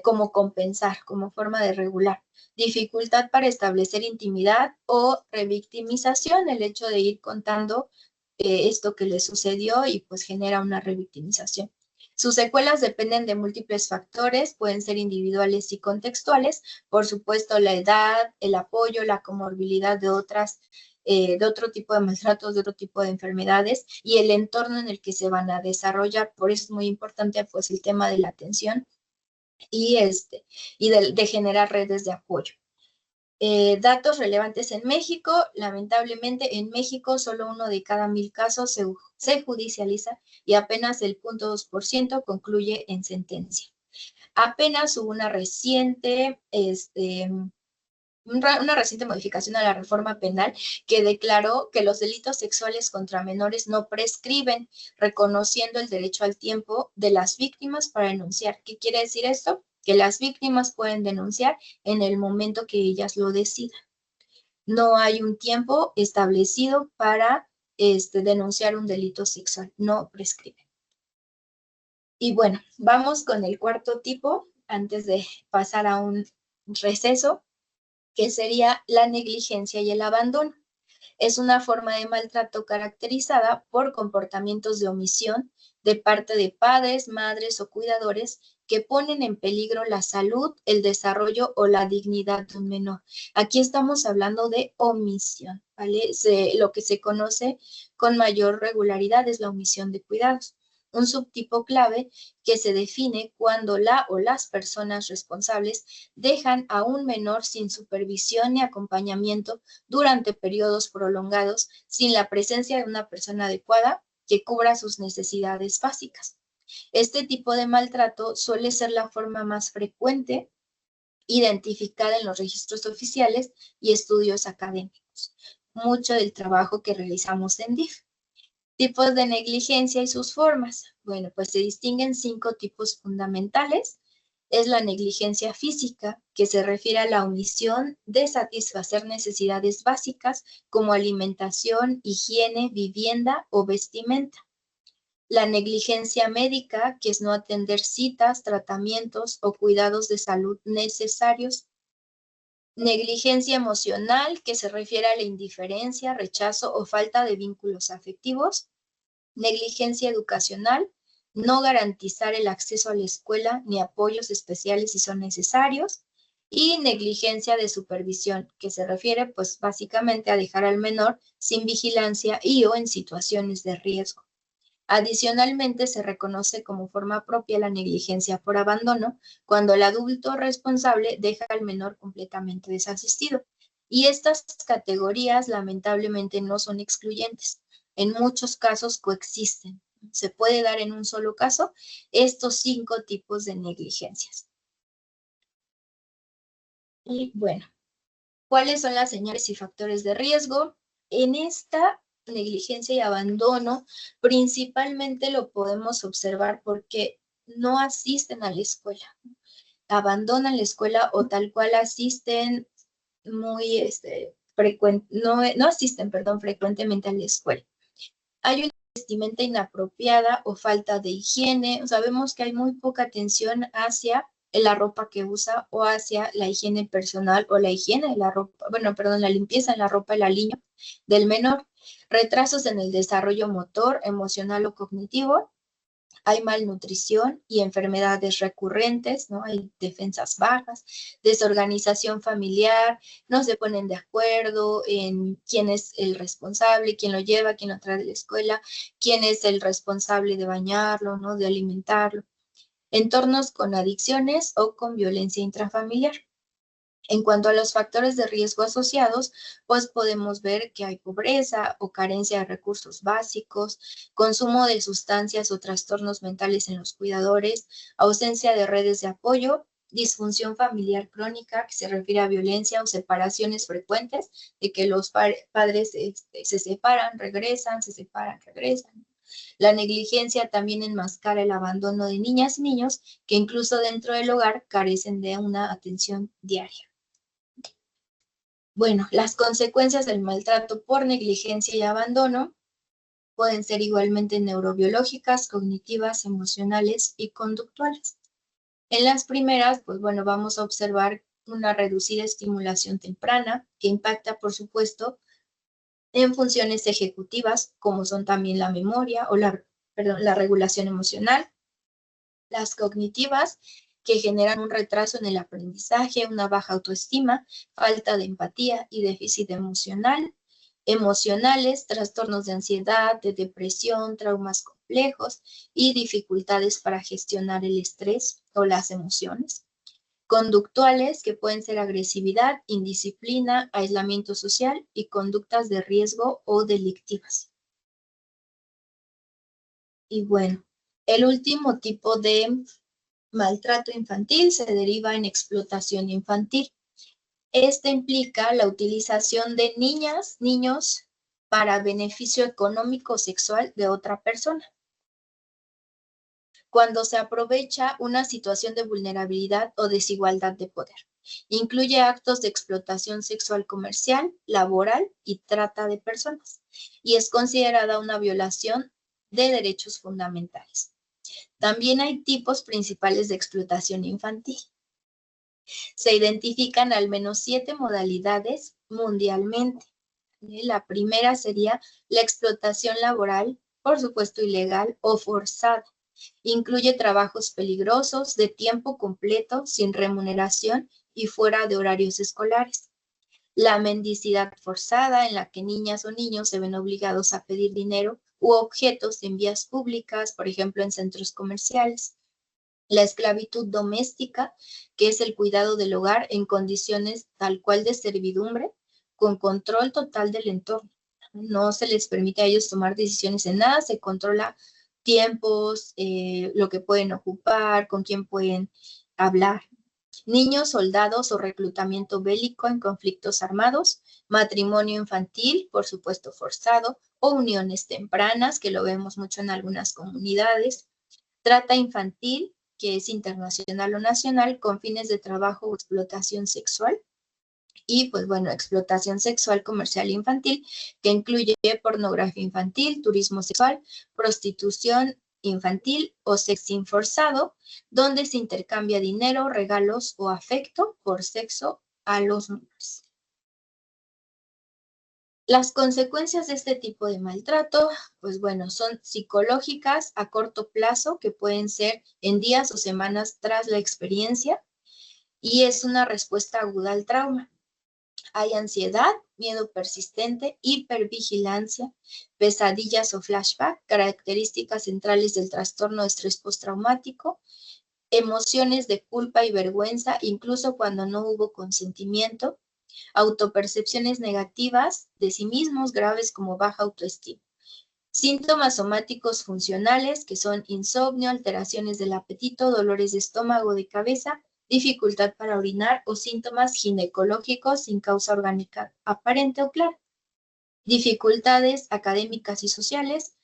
Como compensar, como forma de regular. Dificultad para establecer intimidad o revictimización, el hecho de ir contando esto que le sucedió y pues genera una revictimización. Sus secuelas dependen de múltiples factores, pueden ser individuales y contextuales, por supuesto la edad, el apoyo, la comorbilidad de otro tipo de maltratos, de otro tipo de enfermedades y el entorno en el que se van a desarrollar. Por eso es muy importante pues el tema de la atención y de generar redes de apoyo. Datos relevantes en México. Lamentablemente en México solo 1 de cada 1000 casos se judicializa y apenas el 0.2% concluye en sentencia. Apenas hubo una reciente modificación a la reforma penal que declaró que los delitos sexuales contra menores no prescriben, reconociendo el derecho al tiempo de las víctimas para denunciar. ¿Qué quiere decir esto? Que las víctimas pueden denunciar en el momento que ellas lo decidan. No hay un tiempo establecido para denunciar un delito sexual, no prescribe. Y bueno, vamos con el cuarto tipo, antes de pasar a un receso, que sería la negligencia y el abandono. Es una forma de maltrato caracterizada por comportamientos de omisión de parte de padres, madres o cuidadores que ponen en peligro la salud, el desarrollo o la dignidad de un menor. Aquí estamos hablando de omisión, ¿vale? Lo que se conoce con mayor regularidad es la omisión de cuidados. Un subtipo clave que se define cuando la o las personas responsables dejan a un menor sin supervisión ni acompañamiento durante periodos prolongados sin la presencia de una persona adecuada que cubra sus necesidades básicas. Este tipo de maltrato suele ser la forma más frecuente identificada en los registros oficiales y estudios académicos. Mucho del trabajo que realizamos en DIF. Tipos de negligencia y sus formas. Bueno, pues se distinguen 5 tipos fundamentales. Es la negligencia física, que se refiere a la omisión de satisfacer necesidades básicas como alimentación, higiene, vivienda o vestimenta. La negligencia médica, que es no atender citas, tratamientos o cuidados de salud necesarios. Negligencia emocional, que se refiere a la indiferencia, rechazo o falta de vínculos afectivos. Negligencia educacional, no garantizar el acceso a la escuela ni apoyos especiales si son necesarios. Y negligencia de supervisión, que se refiere pues básicamente a dejar al menor sin vigilancia y o en situaciones de riesgo. Adicionalmente, se reconoce como forma propia la negligencia por abandono cuando el adulto responsable deja al menor completamente desasistido. Y estas categorías lamentablemente no son excluyentes. En muchos casos coexisten. Se puede dar en un solo caso estos 5 tipos de negligencias. Y bueno, ¿cuáles son las señales y factores de riesgo? En esta negligencia y abandono, principalmente lo podemos observar porque no asisten a la escuela, abandonan la escuela o tal cual asisten muy no asisten, frecuentemente a la escuela. Hay una vestimenta inapropiada o falta de higiene. Sabemos que hay muy poca atención hacia la ropa que usa o hacia la higiene personal o la higiene de la ropa, la limpieza en la ropa del niño, del menor. Retrasos en el desarrollo motor, emocional o cognitivo. Hay malnutrición y enfermedades recurrentes, ¿no? Hay defensas bajas, desorganización familiar, no se ponen de acuerdo en quién es el responsable, quién lo lleva, quién lo trae de la escuela, quién es el responsable de bañarlo, ¿no? De alimentarlo. Entornos con adicciones o con violencia intrafamiliar. En cuanto a los factores de riesgo asociados, pues podemos ver que hay pobreza o carencia de recursos básicos, consumo de sustancias o trastornos mentales en los cuidadores, ausencia de redes de apoyo, disfunción familiar crónica, que se refiere a violencia o separaciones frecuentes, de que los padres se separan, regresan, se separan, regresan. La negligencia también enmascara el abandono de niñas y niños que incluso dentro del hogar carecen de una atención diaria. Bueno, las consecuencias del maltrato por negligencia y abandono pueden ser igualmente neurobiológicas, cognitivas, emocionales y conductuales. En las primeras, pues bueno, vamos a observar una reducida estimulación temprana que impacta, por supuesto, en funciones ejecutivas, como son también la memoria o la regulación emocional, las cognitivas, que generan un retraso en el aprendizaje, una baja autoestima, falta de empatía y déficit emocional, emocionales, trastornos de ansiedad, de depresión, traumas complejos y dificultades para gestionar el estrés o las emociones. Conductuales, que pueden ser agresividad, indisciplina, aislamiento social y conductas de riesgo o delictivas. Y bueno, el último tipo de maltrato infantil se deriva en explotación infantil. Este implica la utilización de niñas, niños, para beneficio económico o sexual de otra persona. Cuando se aprovecha una situación de vulnerabilidad o desigualdad de poder. Incluye actos de explotación sexual comercial, laboral y trata de personas. Y es considerada una violación de derechos fundamentales. También hay tipos principales de explotación infantil. Se identifican al menos 7 modalidades mundialmente. La primera sería la explotación laboral, por supuesto ilegal o forzada. Incluye trabajos peligrosos de tiempo completo, sin remuneración y fuera de horarios escolares. La mendicidad forzada, en la que niñas o niños se ven obligados a pedir dinero u objetos en vías públicas, por ejemplo, en centros comerciales. La esclavitud doméstica, que es el cuidado del hogar en condiciones tal cual de servidumbre, con control total del entorno. No se les permite a ellos tomar decisiones en nada, se controla tiempos, lo que pueden ocupar, con quién pueden hablar. Niños, soldados o reclutamiento bélico en conflictos armados, matrimonio infantil, por supuesto forzado, o uniones tempranas, que lo vemos mucho en algunas comunidades, trata infantil, que es internacional o nacional, con fines de trabajo o explotación sexual, y pues bueno, explotación sexual comercial infantil, que incluye pornografía infantil, turismo sexual, prostitución infantil o sexting forzado, donde se intercambia dinero, regalos o afecto por sexo a los menores. Las consecuencias de este tipo de maltrato, pues bueno, son psicológicas a corto plazo, que pueden ser en días o semanas tras la experiencia, y es una respuesta aguda al trauma. Hay ansiedad, miedo persistente, hipervigilancia, pesadillas o flashback, características centrales del trastorno de estrés postraumático, emociones de culpa y vergüenza, incluso cuando no hubo consentimiento, autopercepciones negativas de sí mismos graves como baja autoestima. Síntomas somáticos funcionales, que son insomnio, alteraciones del apetito, dolores de estómago, de cabeza, dificultad para orinar o síntomas ginecológicos sin causa orgánica aparente o clara. Dificultades académicas y sociales.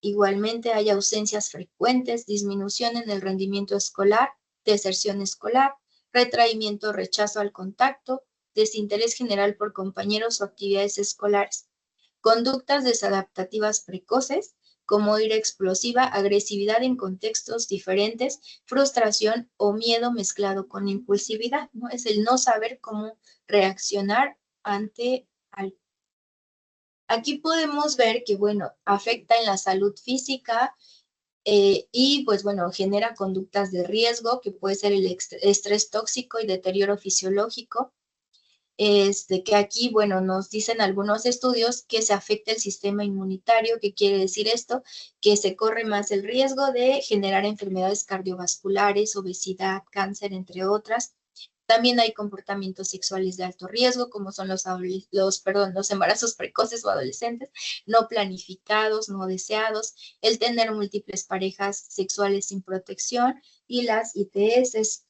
Igualmente hay ausencias frecuentes, disminución en el rendimiento escolar, deserción escolar, retraimiento o rechazo al contacto, desinterés general por compañeros o actividades escolares. Conductas desadaptativas precoces, como ira explosiva, agresividad en contextos diferentes, frustración o miedo mezclado con impulsividad, ¿no? Es el no saber cómo reaccionar ante algo. Aquí podemos ver que, bueno, afecta en la salud física y, pues, bueno, genera conductas de riesgo, que puede ser el estrés tóxico y deterioro fisiológico. Que aquí, bueno, nos dicen algunos estudios que se afecta el sistema inmunitario. ¿Qué quiere decir esto? Que se corre más el riesgo de generar enfermedades cardiovasculares, obesidad, cáncer, entre otras. También hay comportamientos sexuales de alto riesgo, como son los embarazos precoces o adolescentes, no planificados, no deseados, el tener múltiples parejas sexuales sin protección y las ITS.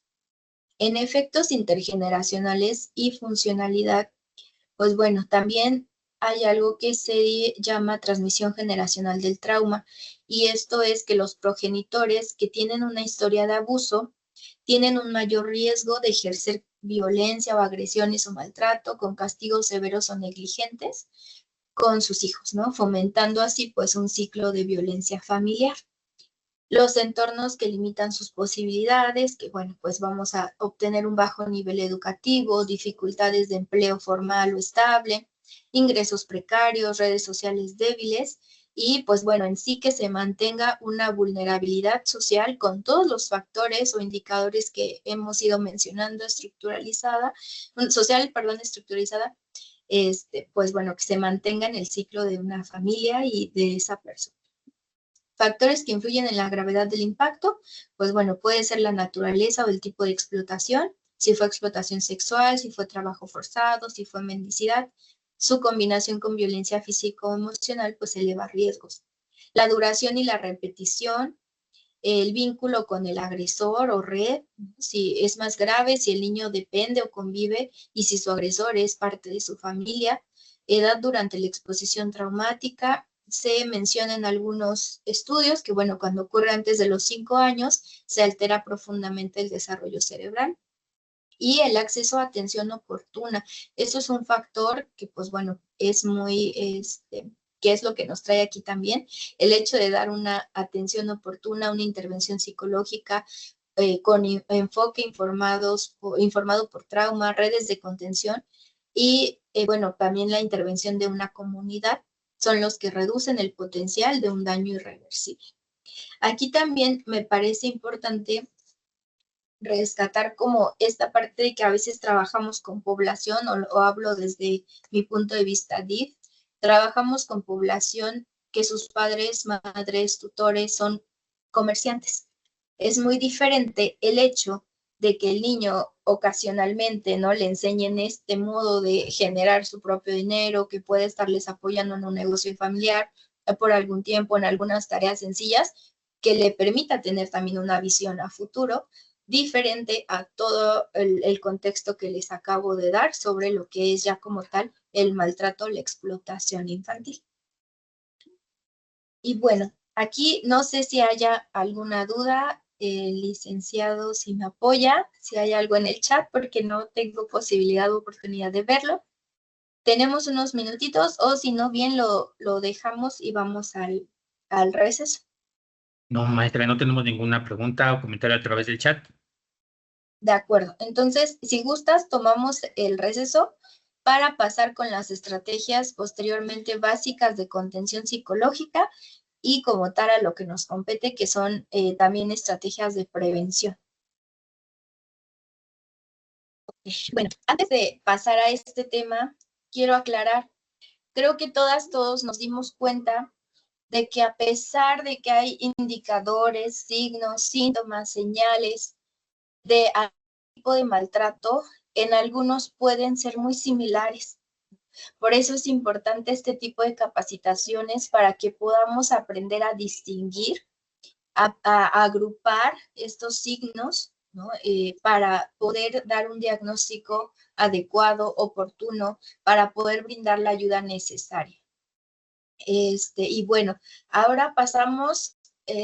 En efectos intergeneracionales y funcionalidad, pues bueno, también hay algo que se llama transmisión generacional del trauma, y esto es que los progenitores que tienen una historia de abuso tienen un mayor riesgo de ejercer violencia o agresiones o maltrato con castigos severos o negligentes con sus hijos, ¿no? Fomentando así pues un ciclo de violencia familiar. Los entornos que limitan sus posibilidades, que bueno, pues vamos a obtener un bajo nivel educativo, dificultades de empleo formal o estable, ingresos precarios, redes sociales débiles y pues bueno, en sí que se mantenga una vulnerabilidad social con todos los factores o indicadores que hemos ido mencionando, estructuralizada, pues bueno, que se mantenga en el ciclo de una familia y de esa persona. Factores que influyen en la gravedad del impacto, pues bueno, puede ser la naturaleza o el tipo de explotación, si fue explotación sexual, si fue trabajo forzado, si fue mendicidad. Su combinación con violencia física o emocional, pues eleva riesgos. La duración y la repetición, el vínculo con el agresor o red, si es más grave, si el niño depende o convive y si su agresor es parte de su familia. Edad durante la exposición traumática. Se menciona en algunos estudios que, bueno, cuando ocurre antes de los 5 años, se altera profundamente el desarrollo cerebral. Y el acceso a atención oportuna. Eso es un factor que, pues bueno, es muy, que es lo que nos trae aquí también, el hecho de dar una atención oportuna, una intervención psicológica con enfoque informado por trauma, redes de contención y, bueno, también la intervención de una comunidad son los que reducen el potencial de un daño irreversible. Aquí también me parece importante rescatar como esta parte de que a veces trabajamos con población, o hablo desde mi punto de vista DIF, trabajamos con población que sus padres, madres, tutores son comerciantes. Es muy diferente el hecho de que el niño ocasionalmente no le enseñen este modo de generar su propio dinero, que puede estarles apoyando en un negocio familiar por algún tiempo, en algunas tareas sencillas, que le permita tener también una visión a futuro, diferente a todo el contexto que les acabo de dar sobre lo que es ya como tal el maltrato, la explotación infantil. Y bueno, aquí no sé si haya alguna duda, licenciado, si me apoya, si hay algo en el chat, porque no tengo posibilidad o oportunidad de verlo. Tenemos unos minutitos, o si no, bien lo dejamos y vamos al receso. No, maestra, no tenemos ninguna pregunta o comentario a través del chat. De acuerdo. Entonces, si gustas, tomamos el receso para pasar con las estrategias posteriormente básicas de contención psicológica y como tal a lo que nos compete, que son también estrategias de prevención. Bueno, antes de pasar a este tema, quiero aclarar, creo que todos nos dimos cuenta de que a pesar de que hay indicadores, signos, síntomas, señales de tipo de maltrato, en algunos pueden ser muy similares. Por eso es importante este tipo de capacitaciones para que podamos aprender a distinguir, a agrupar estos signos, ¿no? Para poder dar un diagnóstico adecuado, oportuno, para poder brindar la ayuda necesaria. Y bueno, ahora pasamos,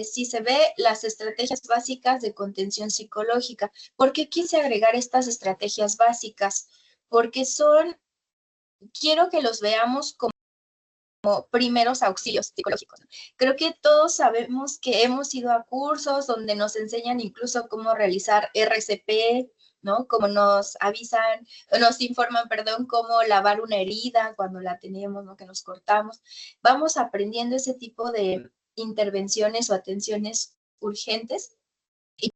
si se ve, las estrategias básicas de contención psicológica. ¿Por qué quise agregar estas estrategias básicas? Porque quiero que los veamos como primeros auxilios psicológicos. Creo que todos sabemos que hemos ido a cursos donde nos enseñan incluso cómo realizar RCP, ¿no? Como nos avisan, nos informan, perdón, cómo lavar una herida cuando la tenemos, ¿no? Que nos cortamos. Vamos aprendiendo ese tipo de intervenciones o atenciones urgentes. ¿Y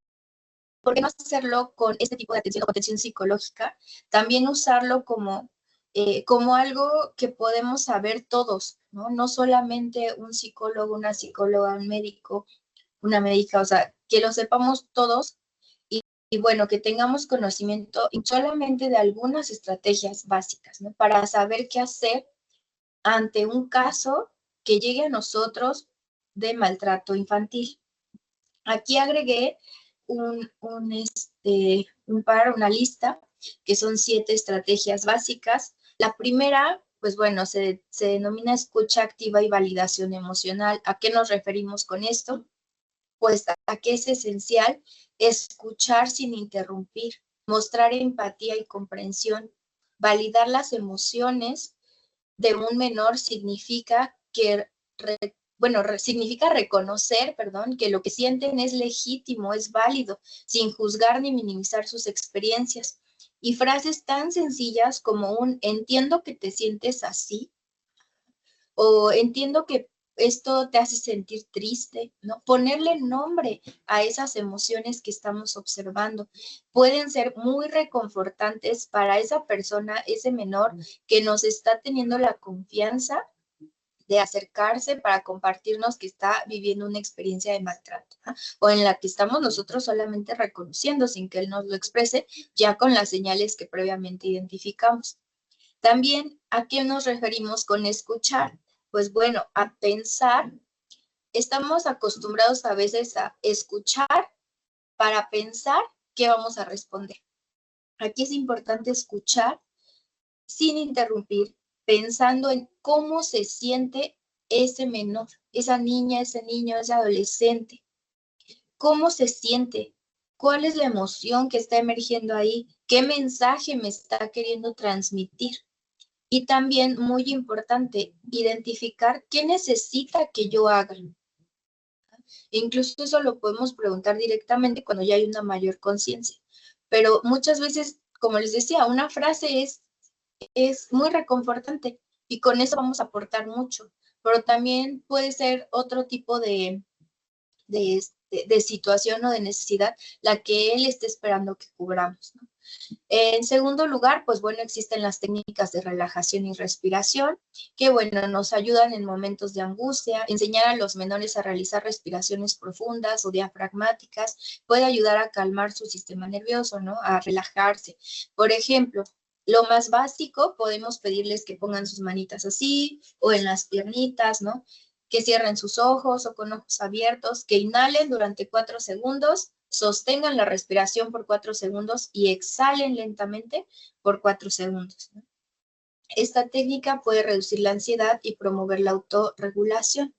por qué no hacerlo con este tipo de atención o contención psicológica? También usarlo como algo que podemos saber todos, ¿no? No solamente un psicólogo, una psicóloga, un médico, una médica, o sea, que lo sepamos todos y bueno, que tengamos conocimiento solamente de algunas estrategias básicas, ¿no? Para saber qué hacer ante un caso que llegue a nosotros de maltrato infantil. Aquí agregué una lista, que son 7 estrategias básicas. La primera, pues bueno, se denomina escucha activa y validación emocional. ¿A qué nos referimos con esto? Pues a que es esencial escuchar sin interrumpir, mostrar empatía y comprensión. Validar las emociones de un menor significa significa reconocer, que lo que sienten es legítimo, es válido, sin juzgar ni minimizar sus experiencias. Y frases tan sencillas como entiendo que te sientes así, o entiendo que esto te hace sentir triste, ¿no? Ponerle nombre a esas emociones que estamos observando pueden ser muy reconfortantes para esa persona, ese menor que nos está teniendo la confianza de acercarse para compartirnos que está viviendo una experiencia de maltrato, ¿no? O en la que estamos nosotros solamente reconociendo sin que él nos lo exprese, ya con las señales que previamente identificamos. También, ¿a qué nos referimos con escuchar? Pues bueno, a pensar. Estamos acostumbrados a veces a escuchar para pensar qué vamos a responder. Aquí es importante escuchar sin interrumpir, pensando en cómo se siente ese menor, esa niña, ese niño, ese adolescente. ¿Cómo se siente? ¿Cuál es la emoción que está emergiendo ahí? ¿Qué mensaje me está queriendo transmitir? Y también, muy importante, identificar qué necesita que yo haga. Incluso eso lo podemos preguntar directamente cuando ya hay una mayor conciencia. Pero muchas veces, como les decía, una frase es muy reconfortante y con eso vamos a aportar mucho. Pero también puede ser otro tipo de de situación o de necesidad la que él esté esperando que cubramos, ¿no? En segundo lugar, pues bueno, existen las técnicas de relajación y respiración, que bueno, nos ayudan en momentos de angustia. Enseñar a los menores a realizar respiraciones profundas o diafragmáticas puede ayudar a calmar su sistema nervioso, ¿no? A relajarse. Por ejemplo, lo más básico, podemos pedirles que pongan sus manitas así o en las piernitas, ¿no? Que cierren sus ojos o con ojos abiertos, que inhalen durante 4 segundos, sostengan la respiración por 4 segundos y exhalen lentamente por 4 segundos, ¿no? Esta técnica puede reducir la ansiedad y promover la autorregulación.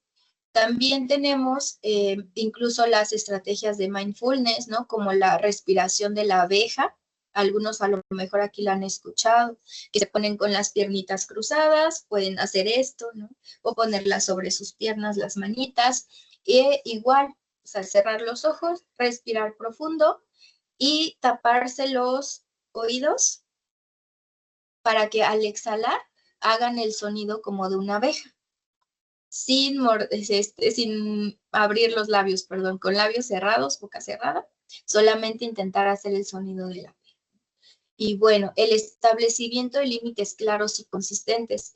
También tenemos incluso las estrategias de mindfulness, ¿no? Como la respiración de la abeja. Algunos a lo mejor aquí la han escuchado, que se ponen con las piernitas cruzadas, pueden hacer esto, ¿no? O ponerlas sobre sus piernas, las manitas, e igual, o sea, cerrar los ojos, respirar profundo y taparse los oídos para que al exhalar hagan el sonido como de una abeja, sin abrir los labios, perdón, con labios cerrados, boca cerrada, solamente intentar hacer el sonido de la abeja. Y bueno, el establecimiento de límites claros y consistentes.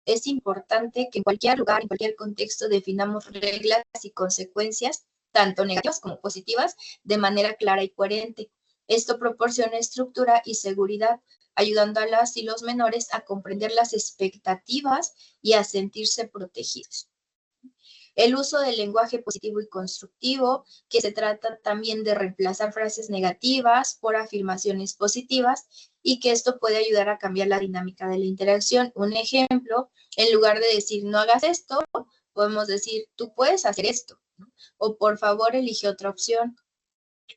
Es importante que en cualquier lugar, en cualquier contexto, definamos reglas y consecuencias, tanto negativas como positivas, de manera clara y coherente. Esto proporciona estructura y seguridad, ayudando a las y los menores a comprender las expectativas y a sentirse protegidos. El uso del lenguaje positivo y constructivo, que se trata también de reemplazar frases negativas por afirmaciones positivas y que esto puede ayudar a cambiar la dinámica de la interacción. Un ejemplo, en lugar de decir no hagas esto, podemos decir tú puedes hacer esto, ¿no? O por favor elige otra opción.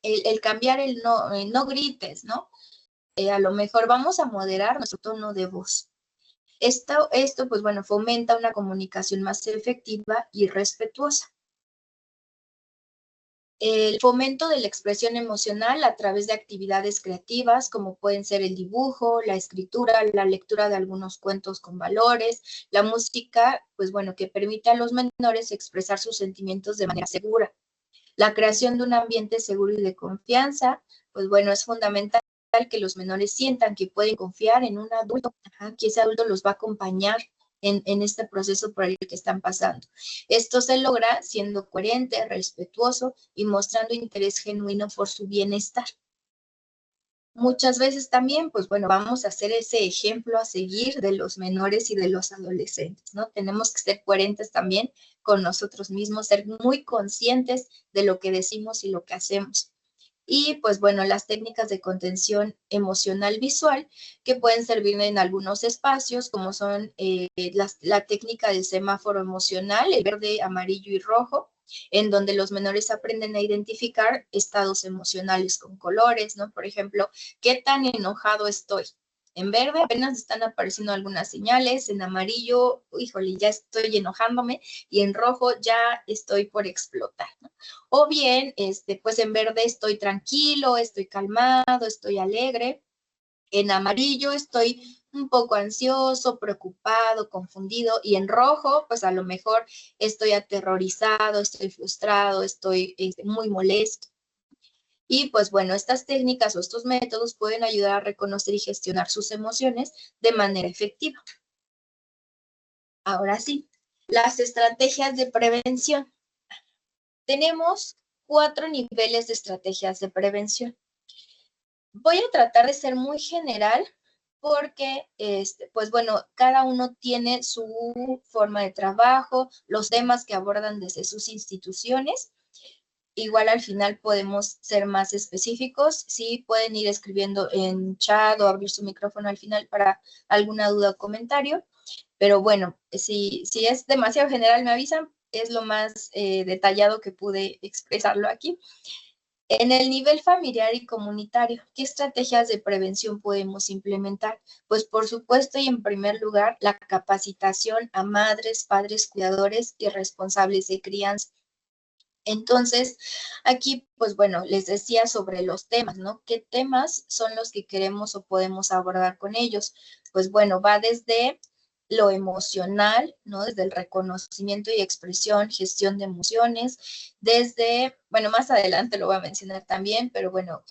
El cambiar el no grites, ¿no? A lo mejor vamos a moderar nuestro tono de voz. Esto, pues bueno, fomenta una comunicación más efectiva y respetuosa. El fomento de la expresión emocional a través de actividades creativas, como pueden ser el dibujo, la escritura, la lectura de algunos cuentos con valores, la música, pues bueno, que permite a los menores expresar sus sentimientos de manera segura. La creación de un ambiente seguro y de confianza, pues bueno, es fundamental que los menores sientan que pueden confiar en un adulto, que ese adulto los va a acompañar en este proceso por el que están pasando. Esto se logra siendo coherente, respetuoso y mostrando interés genuino por su bienestar. Muchas veces también, pues bueno, vamos a hacer ese ejemplo a seguir de los menores y de los adolescentes, ¿no? Tenemos que ser coherentes también con nosotros mismos, ser muy conscientes de lo que decimos y lo que hacemos. Y pues bueno, las técnicas de contención emocional visual que pueden servir en algunos espacios, como son la técnica del semáforo emocional, el verde, amarillo y rojo, en donde los menores aprenden a identificar estados emocionales con colores, ¿no? Por ejemplo, ¿qué tan enojado estoy? En verde apenas están apareciendo algunas señales, en amarillo, híjole, ya estoy enojándome, y en rojo ya estoy por explotar, ¿no? O bien, pues en verde estoy tranquilo, estoy calmado, estoy alegre. En amarillo estoy un poco ansioso, preocupado, confundido. Y en rojo, pues a lo mejor estoy aterrorizado, estoy frustrado, estoy muy molesto. Y pues bueno, estas técnicas o estos métodos pueden ayudar a reconocer y gestionar sus emociones de manera efectiva. Ahora sí, las estrategias de prevención. Tenemos 4 niveles de estrategias de prevención. Voy a tratar de ser muy general porque, pues bueno, cada uno tiene su forma de trabajo, los temas que abordan desde sus instituciones. Igual al final podemos ser más específicos. Sí, pueden ir escribiendo en chat o abrir su micrófono al final para alguna duda o comentario. Pero bueno, si es demasiado general me avisan, es lo más detallado que pude expresarlo aquí. En el nivel familiar y comunitario, ¿qué estrategias de prevención podemos implementar? Pues por supuesto y en primer lugar, la capacitación a madres, padres, cuidadores y responsables de crianza. Entonces, aquí, pues bueno, les decía sobre los temas, ¿no? ¿Qué temas son los que queremos o podemos abordar con ellos? Pues bueno, va desde lo emocional, ¿no? Desde el reconocimiento y expresión, gestión de emociones, desde, bueno, más adelante lo voy a mencionar también, pero bueno,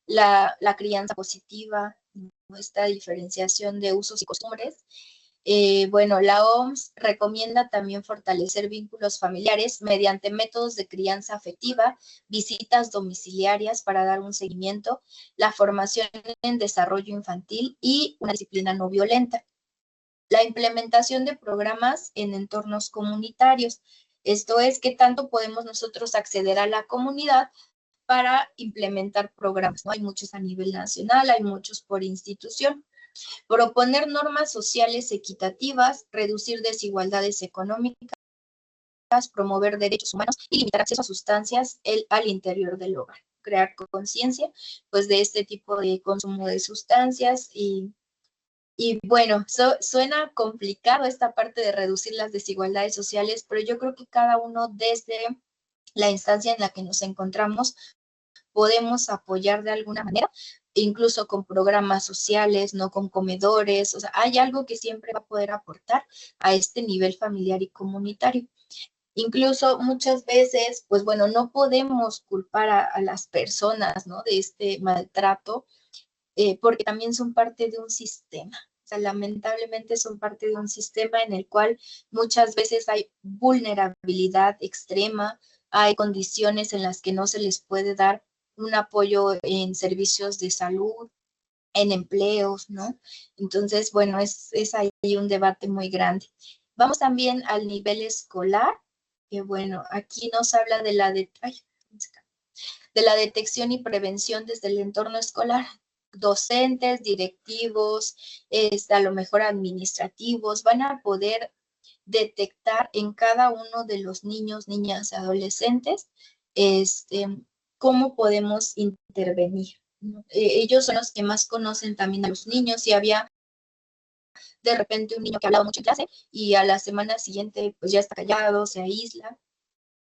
la crianza positiva, ¿no? Esta diferenciación de usos y costumbres. Bueno, la OMS recomienda también fortalecer vínculos familiares mediante métodos de crianza afectiva, visitas domiciliarias para dar un seguimiento, la formación en desarrollo infantil y una disciplina no violenta. La implementación de programas en entornos comunitarios. Esto es, qué tanto podemos nosotros acceder a la comunidad para implementar programas, ¿no? Hay muchos a nivel nacional, hay muchos por institución. Proponer normas sociales equitativas, reducir desigualdades económicas, promover derechos humanos y limitar acceso a sustancias al interior del hogar. Crear conciencia, pues, de este tipo de consumo de sustancias y bueno, suena complicado esta parte de reducir las desigualdades sociales, pero yo creo que cada uno desde la instancia en la que nos encontramos podemos apoyar de alguna manera, incluso con programas sociales, no con comedores, o sea, hay algo que siempre va a poder aportar a este nivel familiar y comunitario. Incluso muchas veces, pues bueno, no podemos culpar a las personas, ¿no? De este maltrato, porque también son parte de un sistema. O sea, lamentablemente son parte de un sistema en el cual muchas veces hay vulnerabilidad extrema, hay condiciones en las que no se les puede dar un apoyo en servicios de salud, en empleos, ¿no? Entonces, bueno, es ahí un debate muy grande. Vamos también al nivel escolar, que bueno, aquí nos habla de la detección y prevención desde el entorno escolar. Docentes, directivos, a lo mejor administrativos, van a poder detectar en cada uno de los niños, niñas y adolescentes, cómo podemos intervenir, ¿no? Ellos son los que más conocen también a los niños. Si había de repente un niño que hablaba mucho en clase y a la semana siguiente pues ya está callado, se aísla,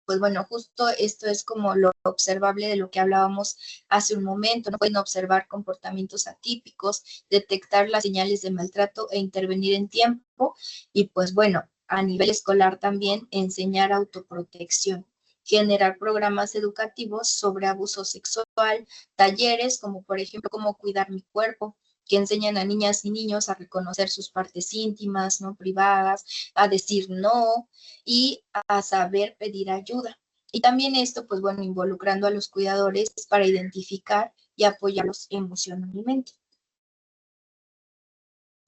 pues bueno, justo esto es como lo observable de lo que hablábamos hace un momento, ¿no? Pueden observar comportamientos atípicos, detectar las señales de maltrato e intervenir en tiempo. Y pues bueno, a nivel escolar también enseñar autoprotección, generar programas educativos sobre abuso sexual, talleres como por ejemplo cómo cuidar mi cuerpo, que enseñan a niñas y niños a reconocer sus partes íntimas, no privadas, a decir no y a saber pedir ayuda. Y también esto, pues bueno, involucrando a los cuidadores para identificar y apoyarlos emocionalmente.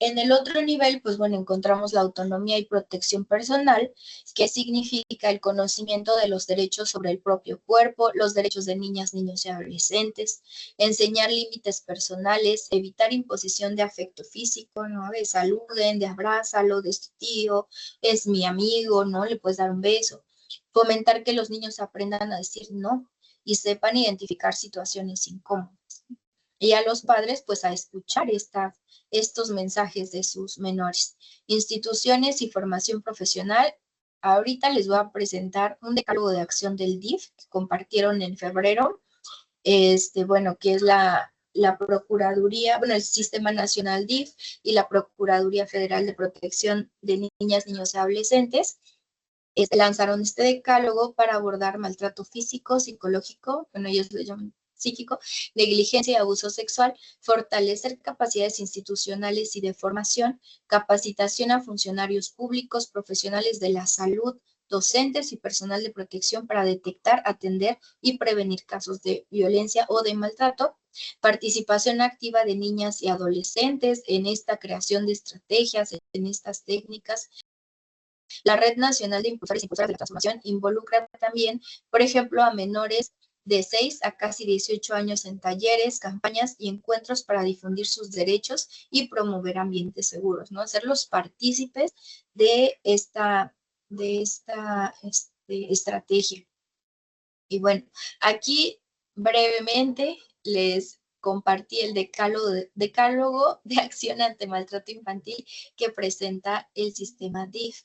En el otro nivel, pues bueno, encontramos la autonomía y protección personal, que significa el conocimiento de los derechos sobre el propio cuerpo, los derechos de niñas, niños y adolescentes, enseñar límites personales, evitar imposición de afecto físico, ¿no? De saluden, de abrázalo, de tu tío, es mi amigo, ¿no? Le puedes dar un beso. Fomentar que los niños aprendan a decir no y sepan identificar situaciones incómodas. Y a los padres, pues, a escuchar estos mensajes de sus menores. Instituciones y formación profesional. Ahorita les voy a presentar un decálogo de acción del DIF que compartieron en febrero, bueno, que es la Procuraduría, bueno, el Sistema Nacional DIF y la Procuraduría Federal de Protección de Niñas, Niños y Adolescentes. Lanzaron este decálogo para abordar maltrato físico, psicológico, bueno, ellos lo llaman psíquico, negligencia y abuso sexual, fortalecer capacidades institucionales y de formación, capacitación a funcionarios públicos, profesionales de la salud, docentes y personal de protección para detectar, atender y prevenir casos de violencia o de maltrato, participación activa de niñas y adolescentes en esta creación de estrategias, en estas técnicas. La Red Nacional de Impulsores y Impulsoras de la Transformación involucra también, por ejemplo, a menores de 6 a casi 18 años en talleres, campañas y encuentros para difundir sus derechos y promover ambientes seguros, ¿no? Hacerlos partícipes de esta estrategia. Y bueno, aquí brevemente les compartí el decálogo de acción ante maltrato infantil que presenta el sistema DIF.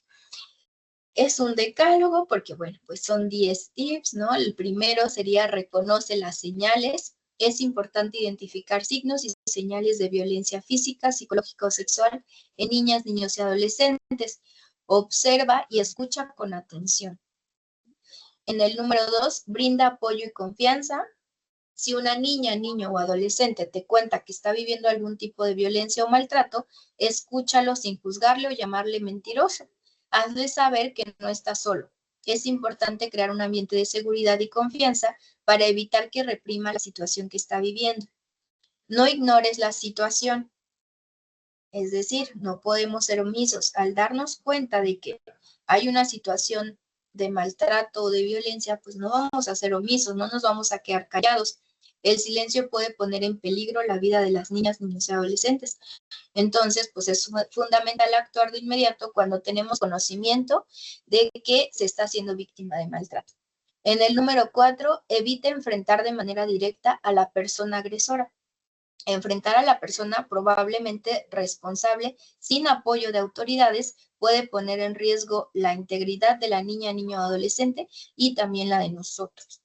Es un decálogo porque, bueno, pues son 10 tips, ¿no? El primero sería reconoce las señales. Es importante identificar signos y señales de violencia física, psicológica o sexual en niñas, niños y adolescentes. Observa y escucha con atención. En el número 2, brinda apoyo y confianza. Si una niña, niño o adolescente te cuenta que está viviendo algún tipo de violencia o maltrato, escúchalo sin juzgarle o llamarle mentiroso. Hazle saber que no está solo. Es importante crear un ambiente de seguridad y confianza para evitar que reprima la situación que está viviendo. No ignores la situación. Es decir, no podemos ser omisos. Al darnos cuenta de que hay una situación de maltrato o de violencia, pues no vamos a ser omisos, no nos vamos a quedar callados. El silencio puede poner en peligro la vida de las niñas, niños y adolescentes. Entonces, pues es fundamental actuar de inmediato cuando tenemos conocimiento de que se está siendo víctima de maltrato. En el número 4, evita enfrentar de manera directa a la persona agresora. Enfrentar a la persona probablemente responsable sin apoyo de autoridades puede poner en riesgo la integridad de la niña, niño o adolescente y también la de nosotros.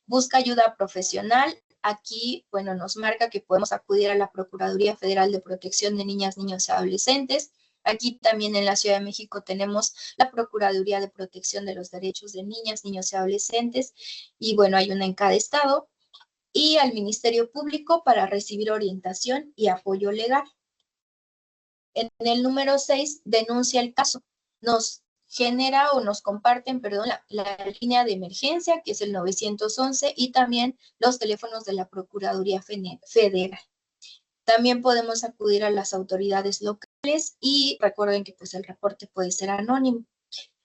Busca ayuda profesional. Aquí, bueno, nos marca que podemos acudir a la Procuraduría Federal de Protección de Niñas, Niños y Adolescentes. Aquí también en la Ciudad de México tenemos la Procuraduría de Protección de los Derechos de Niñas, Niños y Adolescentes. Y bueno, hay una en cada estado. Y al Ministerio Público para recibir orientación y apoyo legal. En el número 6, denuncia el caso. Nos genera o nos comparten, perdón, la línea de emergencia, que es el 911, y también los teléfonos de la Procuraduría Federal. También podemos acudir a las autoridades locales y recuerden que pues el reporte puede ser anónimo.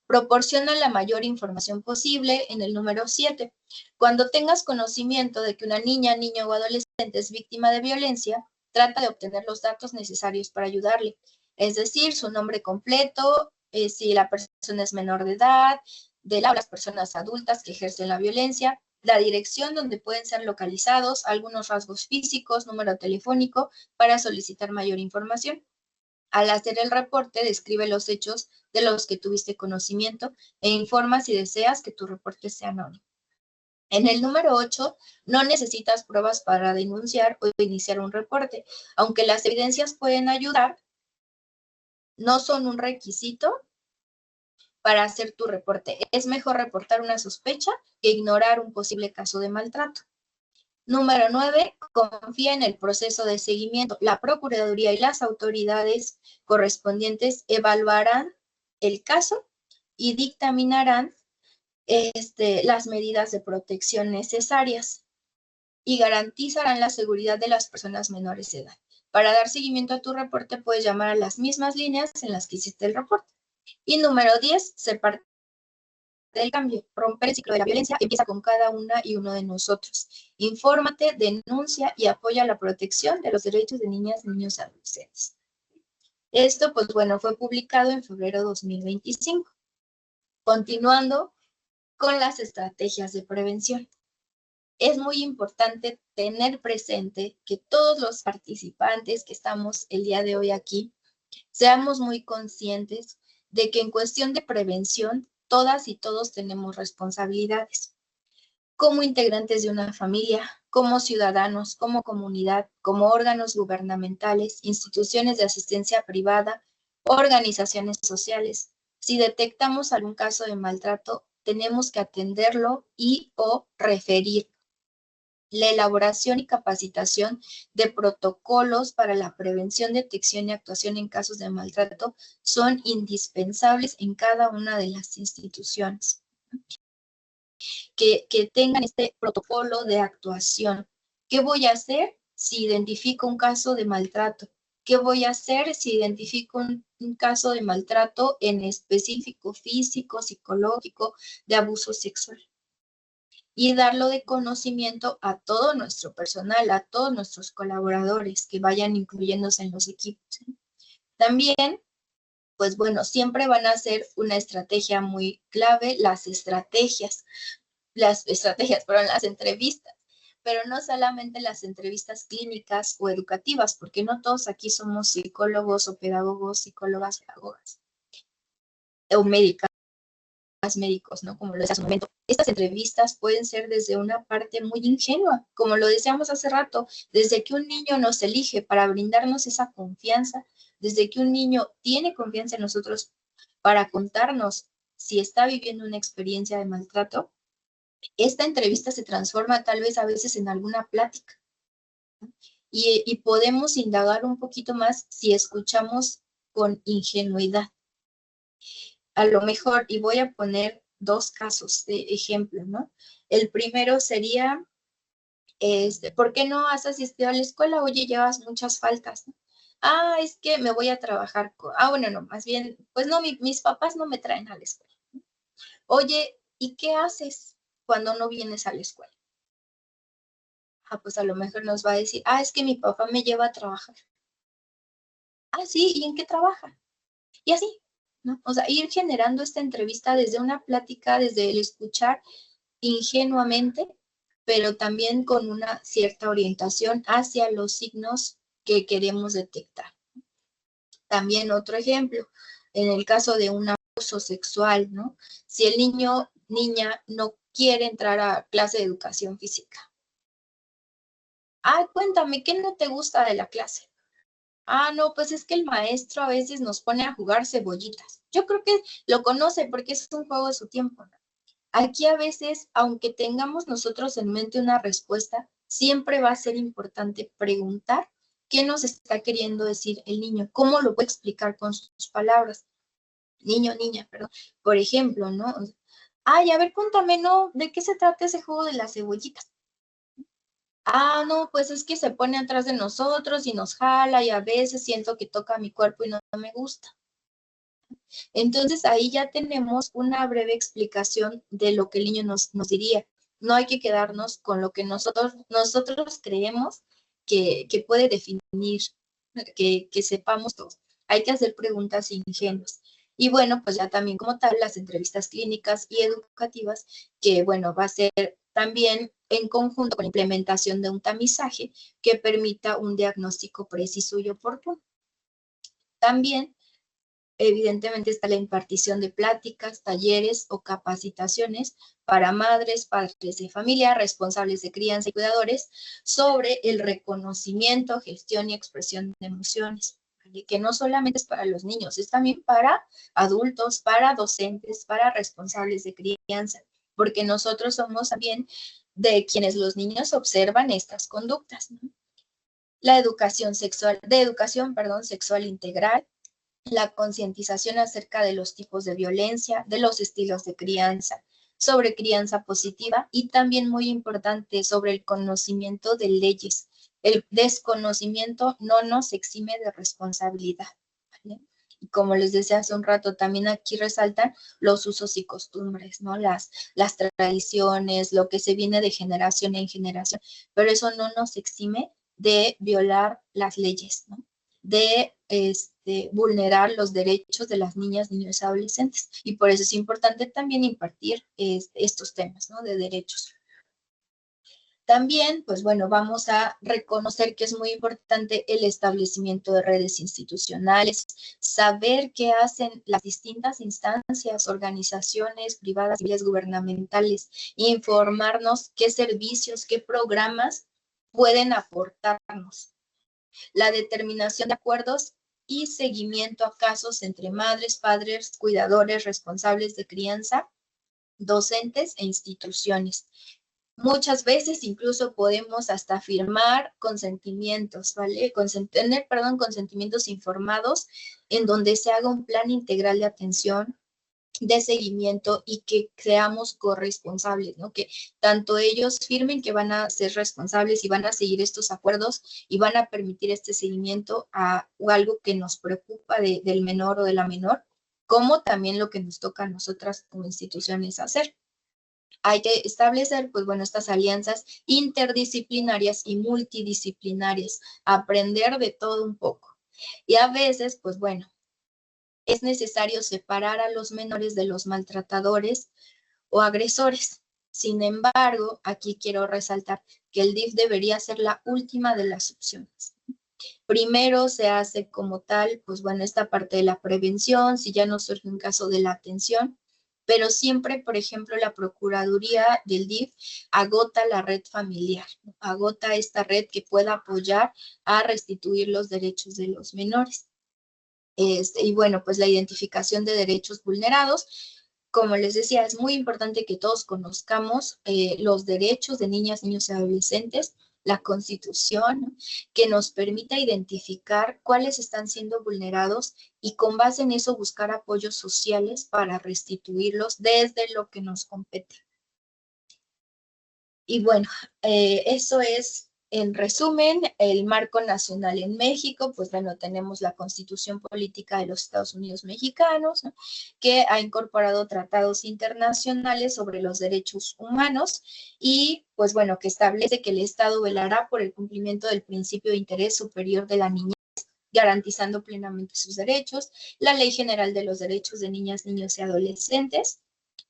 Proporciona la mayor información posible en el número 7. Cuando tengas conocimiento de que una niña, niño o adolescente es víctima de violencia, trata de obtener los datos necesarios para ayudarle. Es decir, su nombre completo, si la persona es menor de edad, de las personas adultas que ejercen la violencia, la dirección donde pueden ser localizados, algunos rasgos físicos, número telefónico, para solicitar mayor información. Al hacer el reporte, describe los hechos de los que tuviste conocimiento e informa si deseas que tu reporte sea anónimo. En el número 8, no necesitas pruebas para denunciar o iniciar un reporte. Aunque las evidencias pueden ayudar, no son un requisito para hacer tu reporte. Es mejor reportar una sospecha que ignorar un posible caso de maltrato. Número 9, confía en el proceso de seguimiento. La Procuraduría y las autoridades correspondientes evaluarán el caso y dictaminarán las medidas de protección necesarias y garantizarán la seguridad de las personas menores de edad. Para dar seguimiento a tu reporte, puedes llamar a las mismas líneas en las que hiciste el reporte. Y número 10, ser parte del cambio. Romper el ciclo de la violencia empieza con cada una y uno de nosotros. Infórmate, denuncia y apoya la protección de los derechos de niñas, niños y adolescentes. Esto, pues bueno, fue publicado en febrero de 2025. Continuando con las estrategias de prevención. Es muy importante tener presente que todos los participantes que estamos el día de hoy aquí, seamos muy conscientes de que en cuestión de prevención, todas y todos tenemos responsabilidades. Como integrantes de una familia, como ciudadanos, como comunidad, como órganos gubernamentales, instituciones de asistencia privada, organizaciones sociales. Si detectamos algún caso de maltrato, tenemos que atenderlo y o referir. La elaboración y capacitación de protocolos para la prevención, detección y actuación en casos de maltrato son indispensables en cada una de las instituciones. Que tengan este protocolo de actuación. ¿Qué voy a hacer si identifico un caso de maltrato? ¿Qué voy a hacer si identifico un caso de maltrato en específico, físico, psicológico, de abuso sexual? Y darlo de conocimiento a todo nuestro personal, a todos nuestros colaboradores que vayan incluyéndose en los equipos. También, pues bueno, siempre van a ser una estrategia muy clave las entrevistas, pero no solamente las entrevistas clínicas o educativas, porque no todos aquí somos psicólogos o pedagogos, psicólogas, pedagogas o médicas temas médicos, ¿no? Como lo decía hace un momento. Estas entrevistas pueden ser desde una parte muy ingenua, como lo decíamos hace rato, desde que un niño nos elige para brindarnos esa confianza, desde que un niño tiene confianza en nosotros para contarnos si está viviendo una experiencia de maltrato, esta entrevista se transforma tal vez a veces en alguna plática. Y podemos indagar un poquito más si escuchamos con ingenuidad. A lo mejor, y voy a poner 2 casos de ejemplo, ¿no? El primero sería, ¿por qué no has asistido a la escuela? Oye, llevas muchas faltas, ¿no? Es que me voy a trabajar. Bueno, no, más bien, pues no, mis papás no me traen a la escuela. Oye, ¿y qué haces cuando no vienes a la escuela? Pues a lo mejor nos va a decir, es que mi papá me lleva a trabajar. Sí, ¿y en qué trabaja? Y así, ¿no? O sea, ir generando esta entrevista desde una plática, desde el escuchar ingenuamente, pero también con una cierta orientación hacia los signos que queremos detectar. También otro ejemplo, en el caso de un abuso sexual, ¿no? Si el niño, niña, no quiere entrar a clase de educación física. Cuéntame, ¿qué no te gusta de la clase? No, pues es que el maestro a veces nos pone a jugar cebollitas. Yo creo que lo conoce porque es un juego de su tiempo, ¿no? Aquí a veces, aunque tengamos nosotros en mente una respuesta, siempre va a ser importante preguntar qué nos está queriendo decir el niño, cómo lo puede explicar con sus palabras. Niño, niña, perdón. Por ejemplo, ¿no? A ver, cuéntame, ¿no? ¿De qué se trata ese juego de las cebollitas? No, pues es que se pone atrás de nosotros y nos jala y a veces siento que toca mi cuerpo y no me gusta. Entonces ahí ya tenemos una breve explicación de lo que el niño nos diría. No hay que quedarnos con lo que nosotros creemos que puede definir, que sepamos todos. Hay que hacer preguntas ingenuas. Y bueno, pues ya también como tal, las entrevistas clínicas y educativas, que bueno, va a ser también en conjunto con la implementación de un tamizaje que permita un diagnóstico preciso y oportuno. También, evidentemente, está la impartición de pláticas, talleres o capacitaciones para madres, padres de familia, responsables de crianza y cuidadores sobre el reconocimiento, gestión y expresión de emociones, ¿vale? Que no solamente es para los niños, es también para adultos, para docentes, para responsables de crianza, porque nosotros somos también de quienes los niños observan estas conductas, ¿no? La educación sexual integral, la concientización acerca de los tipos de violencia, de los estilos de crianza, sobre crianza positiva y también muy importante sobre el conocimiento de leyes. El desconocimiento no nos exime de responsabilidad, ¿vale? Y como les decía hace un rato, también aquí resaltan los usos y costumbres, ¿no? Las tradiciones, lo que se viene de generación en generación, pero eso no nos exime de violar las leyes, ¿no? De vulnerar los derechos de las niñas, niños y adolescentes. Y por eso es importante también impartir estos temas, ¿no? De derechos. También, pues bueno, vamos a reconocer que es muy importante el establecimiento de redes institucionales, saber qué hacen las distintas instancias, organizaciones privadas y gubernamentales, informarnos qué servicios, qué programas pueden aportarnos. La determinación de acuerdos y seguimiento a casos entre madres, padres, cuidadores, responsables de crianza, docentes e instituciones. Muchas veces incluso podemos hasta firmar consentimientos, ¿vale? Tener consentimientos informados en donde se haga un plan integral de atención, de seguimiento y que seamos corresponsables, ¿no? Que tanto ellos firmen que van a ser responsables y van a seguir estos acuerdos y van a permitir este seguimiento a algo que nos preocupa del menor o de la menor, como también lo que nos toca a nosotras como instituciones hacer. Hay que establecer, pues bueno, estas alianzas interdisciplinarias y multidisciplinarias, aprender de todo un poco. Y a veces, pues bueno, es necesario separar a los menores de los maltratadores o agresores. Sin embargo, aquí quiero resaltar que el DIF debería ser la última de las opciones. Primero se hace como tal, pues bueno, esta parte de la prevención, si ya no surge un caso de la atención, pero siempre, por ejemplo, la Procuraduría del DIF agota la red familiar, ¿no? Agota esta red que pueda apoyar a restituir los derechos de los menores. Y bueno, pues la identificación de derechos vulnerados. Como les decía, es muy importante que todos conozcamos los derechos de niñas, niños y adolescentes, la Constitución, ¿no? Que nos permita identificar cuáles están siendo vulnerados y con base en eso buscar apoyos sociales para restituirlos desde lo que nos compete. Y bueno, eso es, en resumen, el marco nacional en México. Pues bueno, tenemos la Constitución Política de los Estados Unidos Mexicanos, ¿no? Que ha incorporado tratados internacionales sobre los derechos humanos y pues bueno, que establece que el Estado velará por el cumplimiento del principio de interés superior de la niñez, garantizando plenamente sus derechos. La Ley General de los Derechos de Niñas, Niños y Adolescentes,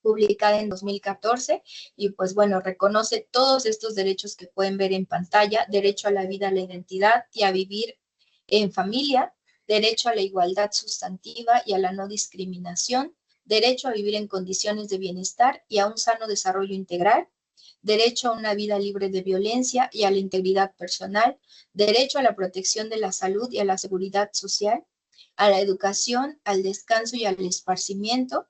publicada en 2014, y pues bueno, reconoce todos estos derechos que pueden ver en pantalla: derecho a la vida, a la identidad y a vivir en familia, derecho a la igualdad sustantiva y a la no discriminación, derecho a vivir en condiciones de bienestar y a un sano desarrollo integral, derecho a una vida libre de violencia y a la integridad personal, derecho a la protección de la salud y a la seguridad social, a la educación, al descanso y al esparcimiento,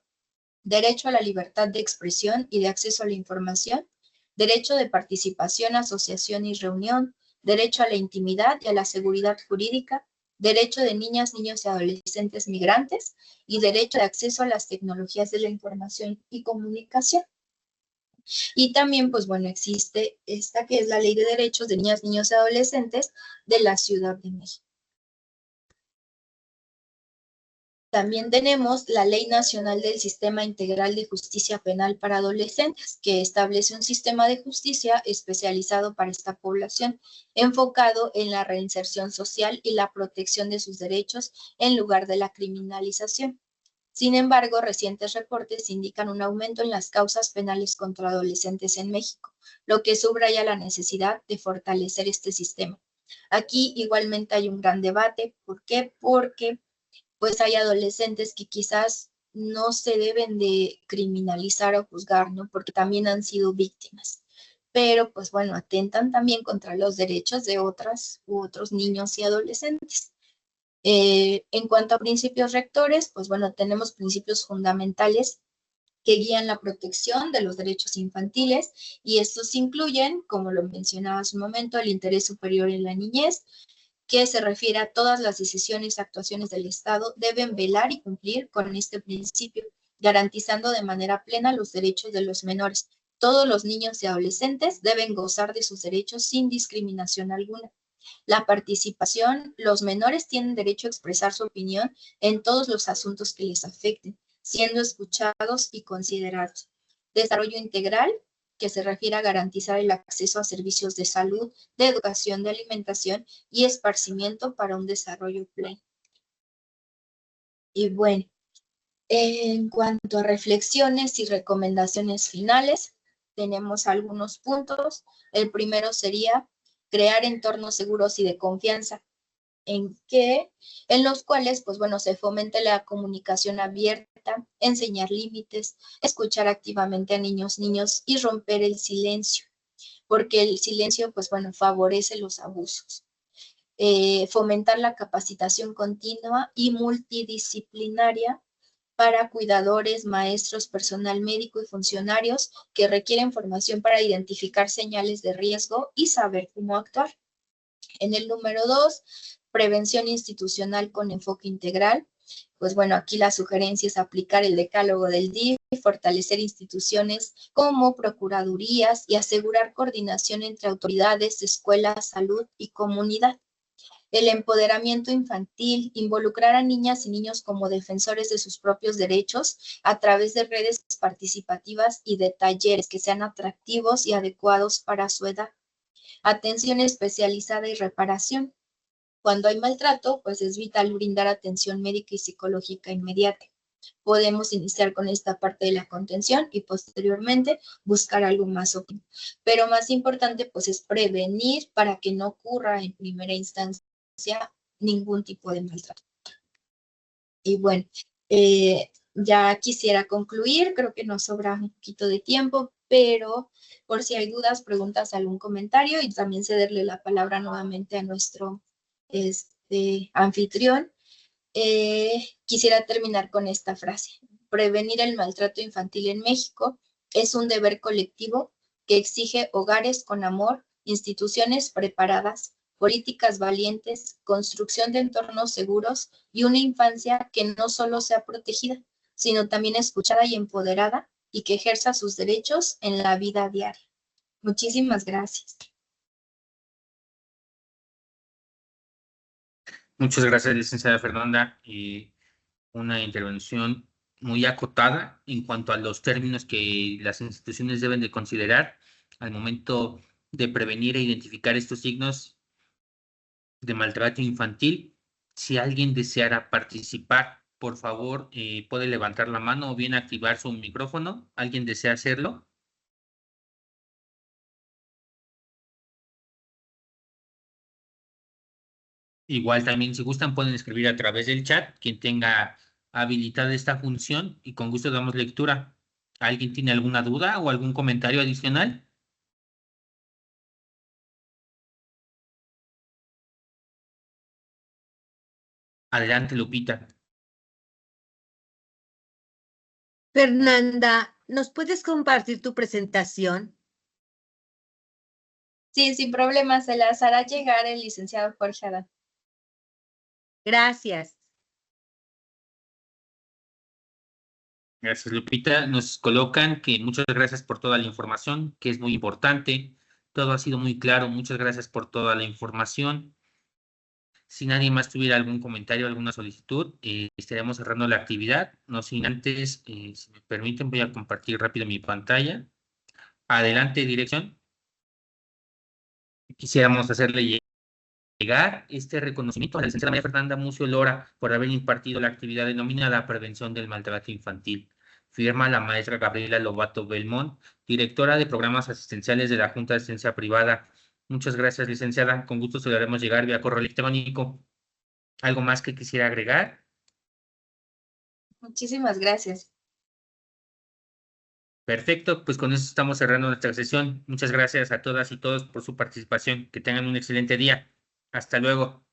derecho a la libertad de expresión y de acceso a la información, derecho de participación, asociación y reunión, derecho a la intimidad y a la seguridad jurídica, derecho de niñas, niños y adolescentes migrantes y derecho de acceso a las tecnologías de la información y comunicación. Y también, pues bueno, existe esta que es la Ley de Derechos de Niñas, Niños y Adolescentes de la Ciudad de México. También tenemos la Ley Nacional del Sistema Integral de Justicia Penal para Adolescentes, que establece un sistema de justicia especializado para esta población, enfocado en la reinserción social y la protección de sus derechos en lugar de la criminalización. Sin embargo, recientes reportes indican un aumento en las causas penales contra adolescentes en México, lo que subraya la necesidad de fortalecer este sistema. Aquí igualmente hay un gran debate. ¿Por qué? Porque pues hay adolescentes que quizás no se deben de criminalizar o juzgar, ¿no? Porque también han sido víctimas. Pero, pues bueno, atentan también contra los derechos de otras u otros niños y adolescentes. En cuanto a principios rectores, pues bueno, tenemos principios fundamentales que guían la protección de los derechos infantiles, y estos incluyen, como lo mencionaba hace un momento, el interés superior en la niñez, que se refiere a todas las decisiones y actuaciones del Estado deben velar y cumplir con este principio, garantizando de manera plena los derechos de los menores. Todos los niños y adolescentes deben gozar de sus derechos sin discriminación alguna. La participación: los menores tienen derecho a expresar su opinión en todos los asuntos que les afecten, siendo escuchados y considerados. Desarrollo integral, que se refiere a garantizar el acceso a servicios de salud, de educación, de alimentación y esparcimiento para un desarrollo pleno. Y bueno, en cuanto a reflexiones y recomendaciones finales, tenemos algunos puntos. El primero sería crear entornos seguros y de confianza, en los cuales, pues bueno, se fomente la comunicación abierta, enseñar límites, escuchar activamente a niños y romper el silencio, porque el silencio, pues bueno, favorece los abusos. Fomentar la capacitación continua y multidisciplinaria para cuidadores, maestros, personal médico y funcionarios que requieren formación para identificar señales de riesgo y saber cómo actuar. En el número 2, prevención institucional con enfoque integral. Pues bueno, aquí la sugerencia es aplicar el decálogo del DIF, fortalecer instituciones como procuradurías y asegurar coordinación entre autoridades, escuelas, salud y comunidad. El empoderamiento infantil, involucrar a niñas y niños como defensores de sus propios derechos a través de redes participativas y de talleres que sean atractivos y adecuados para su edad. Atención especializada y reparación. Cuando hay maltrato, pues es vital brindar atención médica y psicológica inmediata. Podemos iniciar con esta parte de la contención y posteriormente buscar algo más óptimo. Pero más importante, pues es prevenir para que no ocurra en primera instancia ningún tipo de maltrato. Y bueno, ya quisiera concluir, creo que nos sobra un poquito de tiempo, pero por si hay dudas, preguntas, algún comentario, y también cederle la palabra nuevamente a nuestro anfitrión. Quisiera terminar con esta frase. Prevenir el maltrato infantil en México es un deber colectivo que exige hogares con amor, instituciones preparadas, políticas valientes, construcción de entornos seguros y una infancia que no solo sea protegida, sino también escuchada y empoderada y que ejerza sus derechos en la vida diaria. Muchísimas gracias. Muchas gracias, licenciada Fernanda. Una intervención muy acotada en cuanto a los términos que las instituciones deben de considerar al momento de prevenir e identificar estos signos de maltrato infantil. Si alguien deseara participar, por favor, puede levantar la mano o bien activar su micrófono. ¿Alguien desea hacerlo? Igual también, si gustan, pueden escribir a través del chat, quien tenga habilitada esta función, y con gusto damos lectura. ¿Alguien tiene alguna duda o algún comentario adicional? Adelante, Lupita. Fernanda, ¿nos puedes compartir tu presentación? Sí, sin problema, se las hará llegar el licenciado Jorge Adán. Gracias. Gracias, Lupita. Nos colocan que muchas gracias por toda la información, que es muy importante. Todo ha sido muy claro. Muchas gracias por toda la información. Si nadie más tuviera algún comentario, alguna solicitud, estaremos cerrando la actividad. No sin antes, si me permiten, voy a compartir rápido mi pantalla. Adelante, dirección. Quisiéramos hacerle llegar este reconocimiento a la licenciada María Fernanda Mucio Lora por haber impartido la actividad denominada Prevención del Maltrato Infantil. Firma la maestra Gabriela Lobato Belmont, directora de Programas Asistenciales de la Junta de Asistencia Privada. Muchas gracias, licenciada. Con gusto se lo haremos llegar vía correo electrónico. ¿Algo más que quisiera agregar? Muchísimas gracias. Perfecto, pues con eso estamos cerrando nuestra sesión. Muchas gracias a todas y todos por su participación. Que tengan un excelente día. Hasta luego.